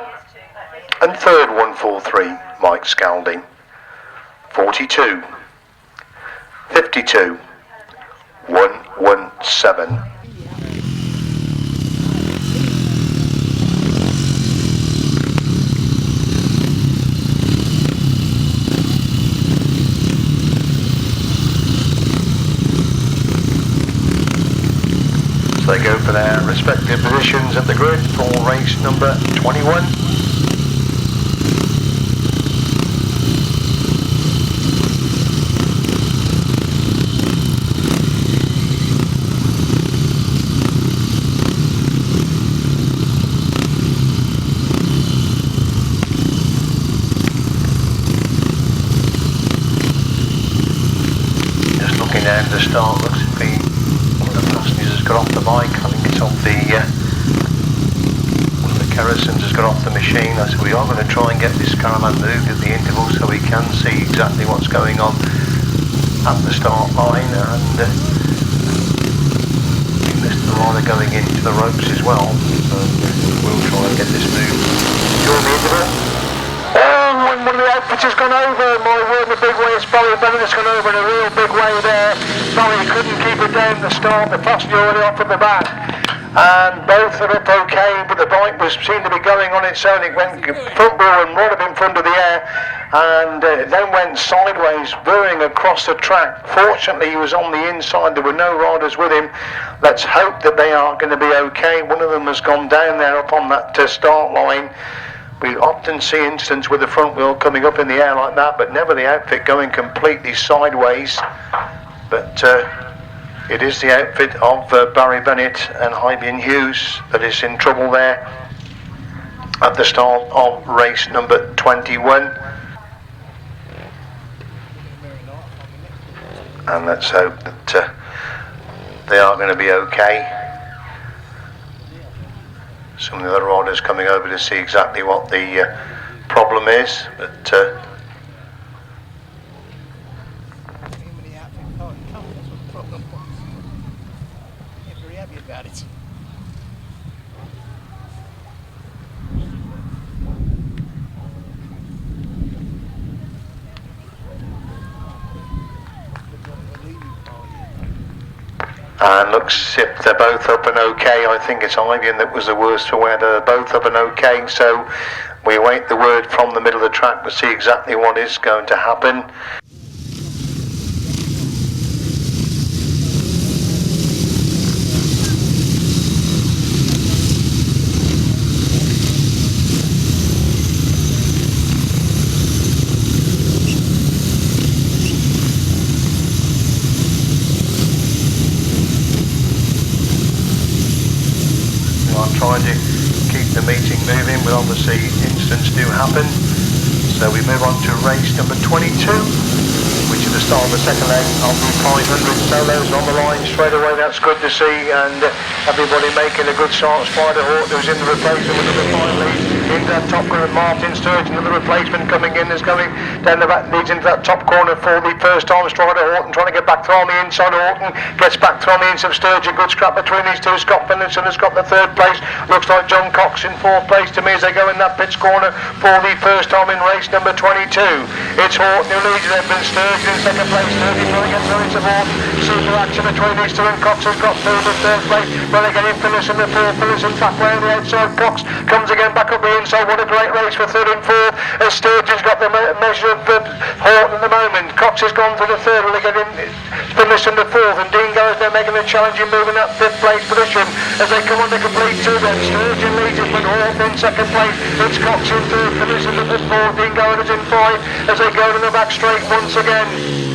And third 143, Mike Scalding. 42, 52, 117. They go for their respective positions at the grid for race number 21. Just looking down to the start, looks to be got off the bike. I think it's off the one of the kerosins has got off the machine. So we are going to try and get this caravan moved at the interval so we can see exactly what's going on at the start line, and this the rider going into the ropes as well, so we'll try and get this moved during the interval. Oh, one of the outfits has gone over, my word, in a big way. It's Barry Bennett that's gone over in a real big way there. Barry couldn't keep it down the start, the passenger already off at the back. And both are up okay, but the bike seemed to be going on its own. It went front wheel and right up in front of the air, and then went sideways, veering across the track. Fortunately, he was on the inside, there were no riders with him. Let's hope that they are going to be okay. One of them has gone down there up on that start line. We often see instances with the front wheel coming up in the air like that, but never the outfit going completely sideways. But it is the outfit of Barry Bennett and Hybian Hughes that is in trouble there at the start of race number 21. and let's hope that they are going to be okay. Some of the other riders coming over to see exactly what the problem is, but and looks if they're both up and okay. I think it's Ivor that was the worst for wear. They're both up and okay, so we await the word from the middle of the track to see exactly what is going to happen. Trying to keep the meeting moving, but obviously incidents do happen. So we move on to race number 22, which is the start of the second leg of the 500 solos on the line straight away. That's good to see, and everybody making a good start. Spider Hawk, who's in the replacement with number 5 lead into that top corner. Martin Sturgeon, another replacement coming in, is going down the back, leads into that top corner for the first time. Strider Horton trying to get back through on the inside. Horton gets back through on the inside of Sturgeon. Good scrap between these two. Scott Finlayson has got the third place. Looks like John Cox in fourth place to me as they go in that pits corner for the first time in race number 22. It's Horton who leads it, but Sturgeon in second place. Sturgeon trying to get through into Horton. Super action between these two, and Cox has got through the third place. Well, they're getting Finlayson the fourth. Finlayson back round the outside. Cox comes again back up the inside. What a great race for third and fourth, as Sturgeon's got the measure of Horton at the moment. Cox has gone for the third. Well, they're getting Finlayson the fourth, and Dean Goes there making a challenging move in that fifth place position as they come on to complete two. Then Sturgeon leads it, but Horton in second place. It's Cox in third. Finlayson the fourth. Dean Goes is in five as they go to the back straight once again.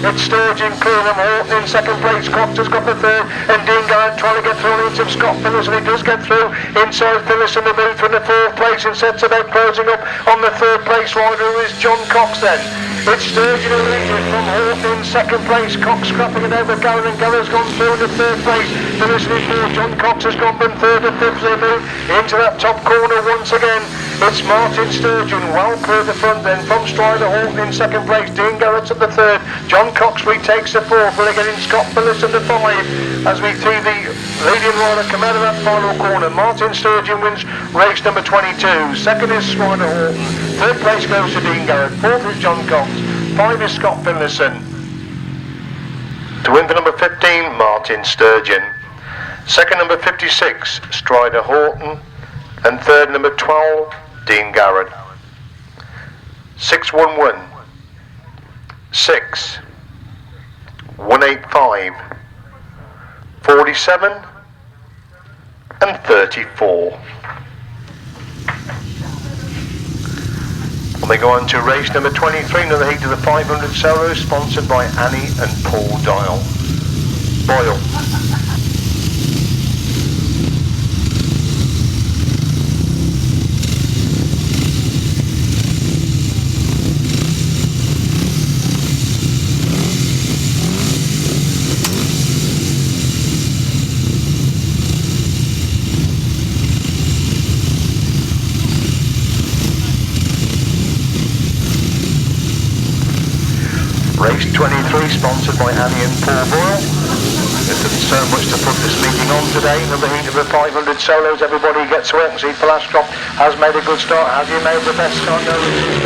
It's Sturgeon clearing them. Horton in second place. Cox has got the third, and Dean Goes trying to get through into Scott Finlayson. He does get through inside Finlayson. The move from the fourth place and sets about closing up on the third place rider, who is John Cox then. It's Sturgeon who leads it from Horton in second place. Cox scrapping it over Gower, and Gower's gone through in the third place. Finlayson in fourth. John Cox has gone from third to fifth. They move into that top corner once again. It's Martin Sturgeon well clear the front then from Strider. Horton in second place. Dean Garrett's at the third. John Cox retakes the fourth. We're getting Scott Finlayson the five as we see the leading rider come out of that final corner. Martin Sturgeon wins race number 22. Second is Strider Horton. Third place goes to Dean Garrett. Fourth is John Cox. Five is Scott Finlayson. To win for number 15, Martin Sturgeon. Second, number 56, Strider Horton. And third, number 12, Dean Garrett. 611, 6, 185, 47, and 34. And we go on to race number 23, another heat of the 500 solos, sponsored by Annie and Paul Boyle. Race 23, sponsored by Annie and Paul Boyle. There isn't so much to put this meeting on today. Another heat of the 500 solos. Everybody gets to it and see Velasquez has made a good start. Has he made the best start? No,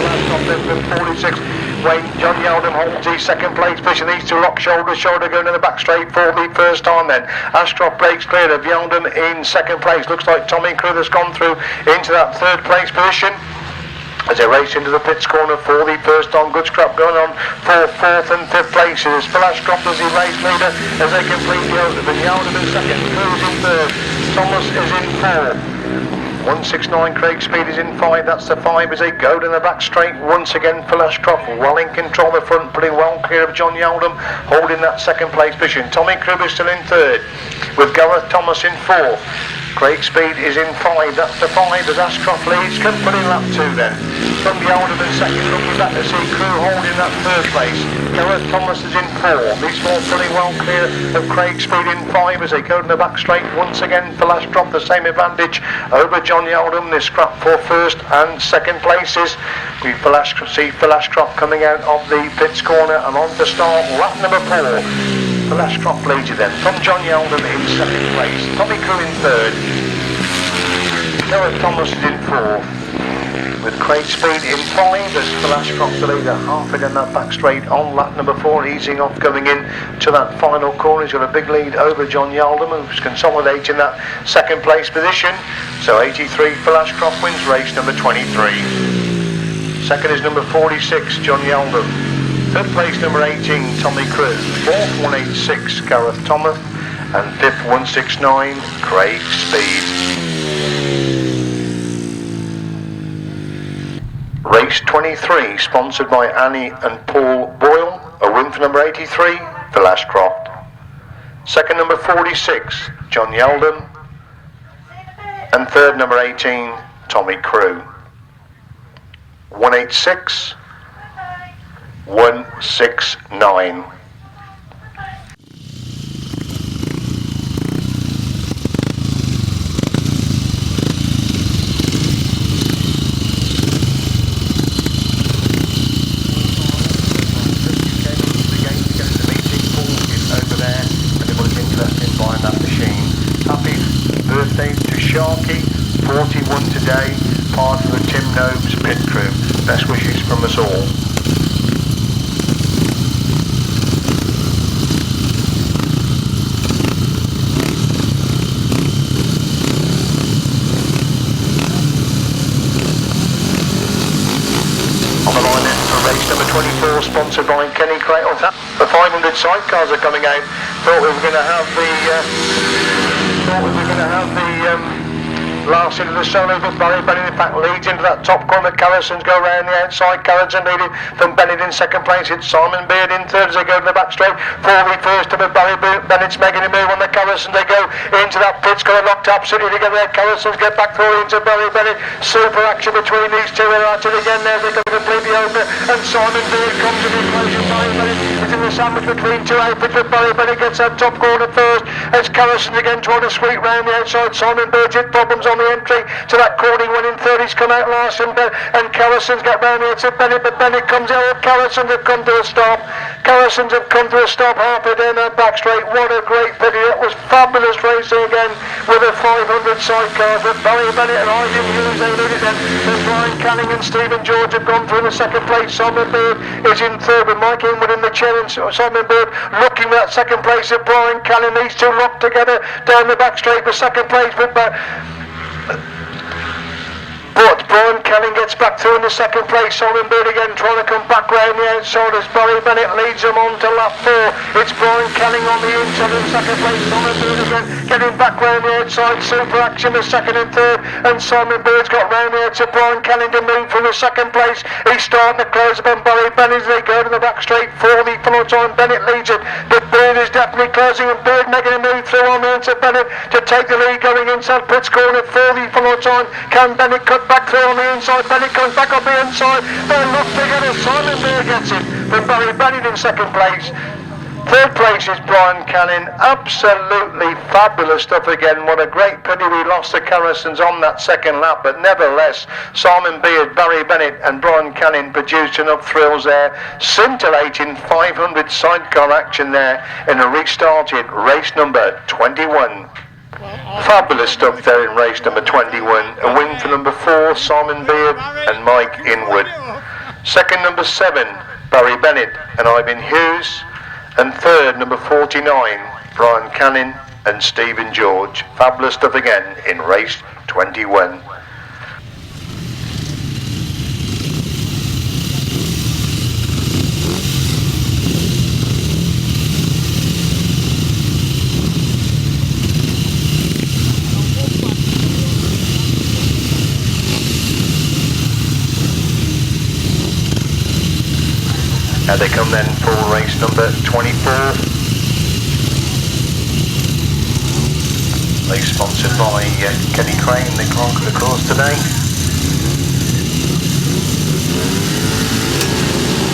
Velasquez from 46. Wayne John Yeldham holds his second place position. These two lock shoulder to shoulder going in the back straight for the first time then. Astroff breaks clear of Yeldham in second place. Looks like Tommy Crew has gone through into that third place position as they race into the pits corner for the first time. Good scrap going on for fourth and fifth places. Velasquez is the race leader as they complete the Yeldham. Yeldham in second, Cruz in third, Thomas is in fourth. 169 Craig Speed is in five. That's the five as they go to the back straight once again. Velasquez well in control of the front, putting well clear of John Yeldham, holding that second place position. Tommy Crew is still in third with Gareth Thomas in fourth. Craig Speed is in five. That's the five as Ashcroft leads. Can put in lap two then. From the Oldham in second, looking back to see Crew holding that third place. Gareth Thomas is in 4. These four pulling well clear of Craig Speed in 5 as they go to the back straight once again. Flash Drop the same advantage over Johnny Oldham. They scrap for first and second places. We see Flash Drop coming out of the pits corner and on to start lap number 4. Flash Drop leads you then from Johnny Oldham in second place. Tommy Crew in third. Gareth Thomas is in 4. With Craig Speed in 5 as Flash Drop the leader, half in that back straight on lap number 4, easing off going in to that final corner. He's got a big lead over John Yaldham, who's consolidating that second place position. So 83 Flash Drop wins race number 23. Second is number 46 John Yaldham. Third place number 18 Tommy Crew. Fourth 186 Gareth Thomas, and fifth 169 Craig Speed. Race 23, sponsored by Annie and Paul Boyle. A win for number 83, Phil Ashcroft. Second, number 46, John Yaldham. And third, number 18, Tommy Crew. 186, 169. Birthday to Sharky, 41 today, part of the Tim Nobes pit crew. Best wishes from us all. On the line in for race number 24, sponsored by Kenny Cradle. The 500 sidecars are coming out. Thought we were going to have the last into the solo, but Barry Bennett in fact leads into that top corner. Carrisons go around the outside. Carrison leading from Bennett in second place. It's Simon Beard in third as they go to the back straight. Forward first to Barry Bennett's making a move on the Carrisons. They go into that pit's got locked absolutely together there. Carrisons get back through into Barry Bennett. Super action between these two. They're at it again there. They go completely over, and Simon Beard comes in closure. Barry Bennett is in the sandwich between two outfits, but Barry Bennett gets that top corner first. It's Carrisons again trying to sweep round the outside. Simon Beard's hit problems on the entry to that corner when in third. He's come out last, and Carrisons get round here to Bennett, but Bennett comes out. Carrisons have come to a stop. Carrisons have come to a stop halfway down that back straight. What a great pity. That was fabulous racing again with a 500 sidecars. But Barry Bennett and Ivor Matthews, they lead it then. Then Brian Canning and Stephen George have gone through in the second place. Simon Beard is in third with Mike Inwood in the chair, and Simon Beard looking at that second place of Brian Canning. These two locked together down the back straight for second place. But Brian Canning gets back through in the second place. Simon Beard again trying to come back round the outside as Barry Bennett leads them on to lap 4. It's Brian Canning on the inside in second place. Simon Beard again getting back round the outside. Super action the second and third, and Simon Beard's got round here to Brian Canning to move from the second place. He's starting to close up on Barry Bennett as they go to the back straight for the full time. Bennett leads it, but Beard is definitely closing, and Beard making a move through on the into Bennett to take the lead going inside pits corner for the full time. Can Bennett cut back through on the inside? Bennett comes back on the inside. They're locked together. Simon Beard gets it, but Barry Bennett in second place. Third place is Brian Canning. Absolutely fabulous stuff again. What a great pity we lost the Carrisons on that second lap, but nevertheless, Simon Beard, Barry Bennett and Brian Canning produced enough thrills there. Scintillating 500 sidecar action there in a restarted race number 21. Fabulous stuff there in race number 21. A win for number 4, Simon Beard and Mike Inwood. Second, number 7, Barry Bennett and Ivan Hughes. And third, number 49, Brian Canning and Stephen George. Fabulous stuff again in race 21. Now they come then for race number 24. They sponsored by Kenny Crane, the clerk of the course today.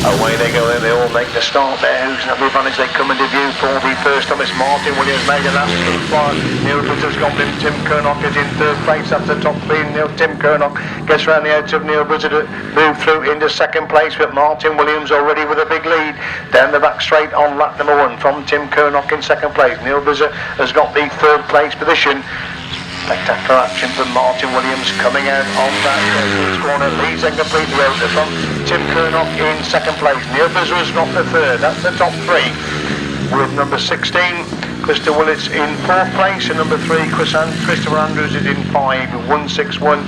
Away they go, they all make the start there. Who's going to be fun as they come into view for the first time? It's Martin Williams made an absolute fire. Neil Buzzer's gone in. Tim Kernock is in third place. That's the top three. Tim Kernock gets round the edge of Neil Buzzer to move through into second place, but Martin Williams already with a big lead. Down the back straight on lap number 1 from Tim Kernock in second place. Neil Buzzer has got the third place position. Spectacular action from Martin Williams coming out on that corner, leads and completely over from Tim Kernock in second place. Neil Buzzer has got the third, that's the top three. With number 16, Christopher Willits in fourth place, and number 3, Christopher Andrews is in 5, 161.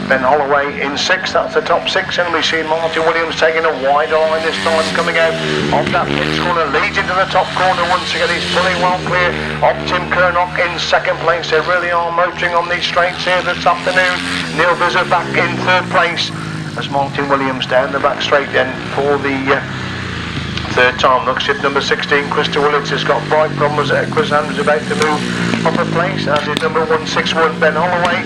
Ben Holloway in 6th, that's the top 6, and we see Martin Williams taking a wider line this time, coming out of that pits corner, leads into the top corner once again. He's pulling well clear of Tim Kernock in second place. They really are motoring on these straights here this afternoon. Neil Buzzer back in third place as Martin Williams down the back straight then for the third time. Looks at number 16, Christopher Willits has got bright problems there. Chris Andrews about to move up a place, as is number 161, Ben Holloway.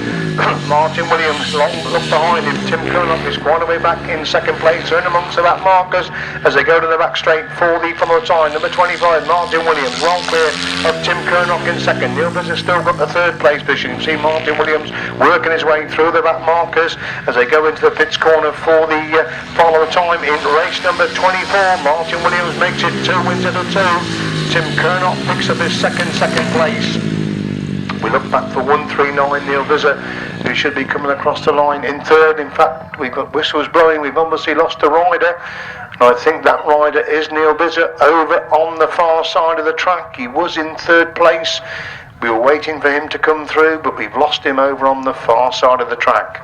Martin Williams, long look behind him. Tim Kernock is quite a way back in second place. They're in amongst the back markers as they go to the back straight for the final time. Number 25, Martin Williams, well clear of Tim Kernock in second. Neil Buzzer's still got the third place position. You see Martin Williams working his way through the back markers as they go into the pits corner for the final time in race number 24. Martin Williams makes it 2 wins out of 2. Tim Kernock picks up his second place. We look back for 139, Neil Buzzer, who should be coming across the line in third. In fact, we've got whistles blowing. We've obviously lost a rider, and I think that rider is Neil Buzzer over on the far side of the track. He was in third place. We were waiting for him to come through, but we've lost him over on the far side of the track.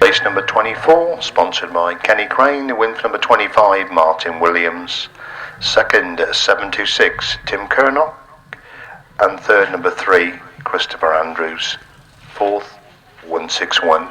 Race number 24, sponsored by Kenny Crane. The win for number 25, Martin Williams. Second, 726, Tim Kernock. And third, number 3, Christopher Andrews. Fourth, 161,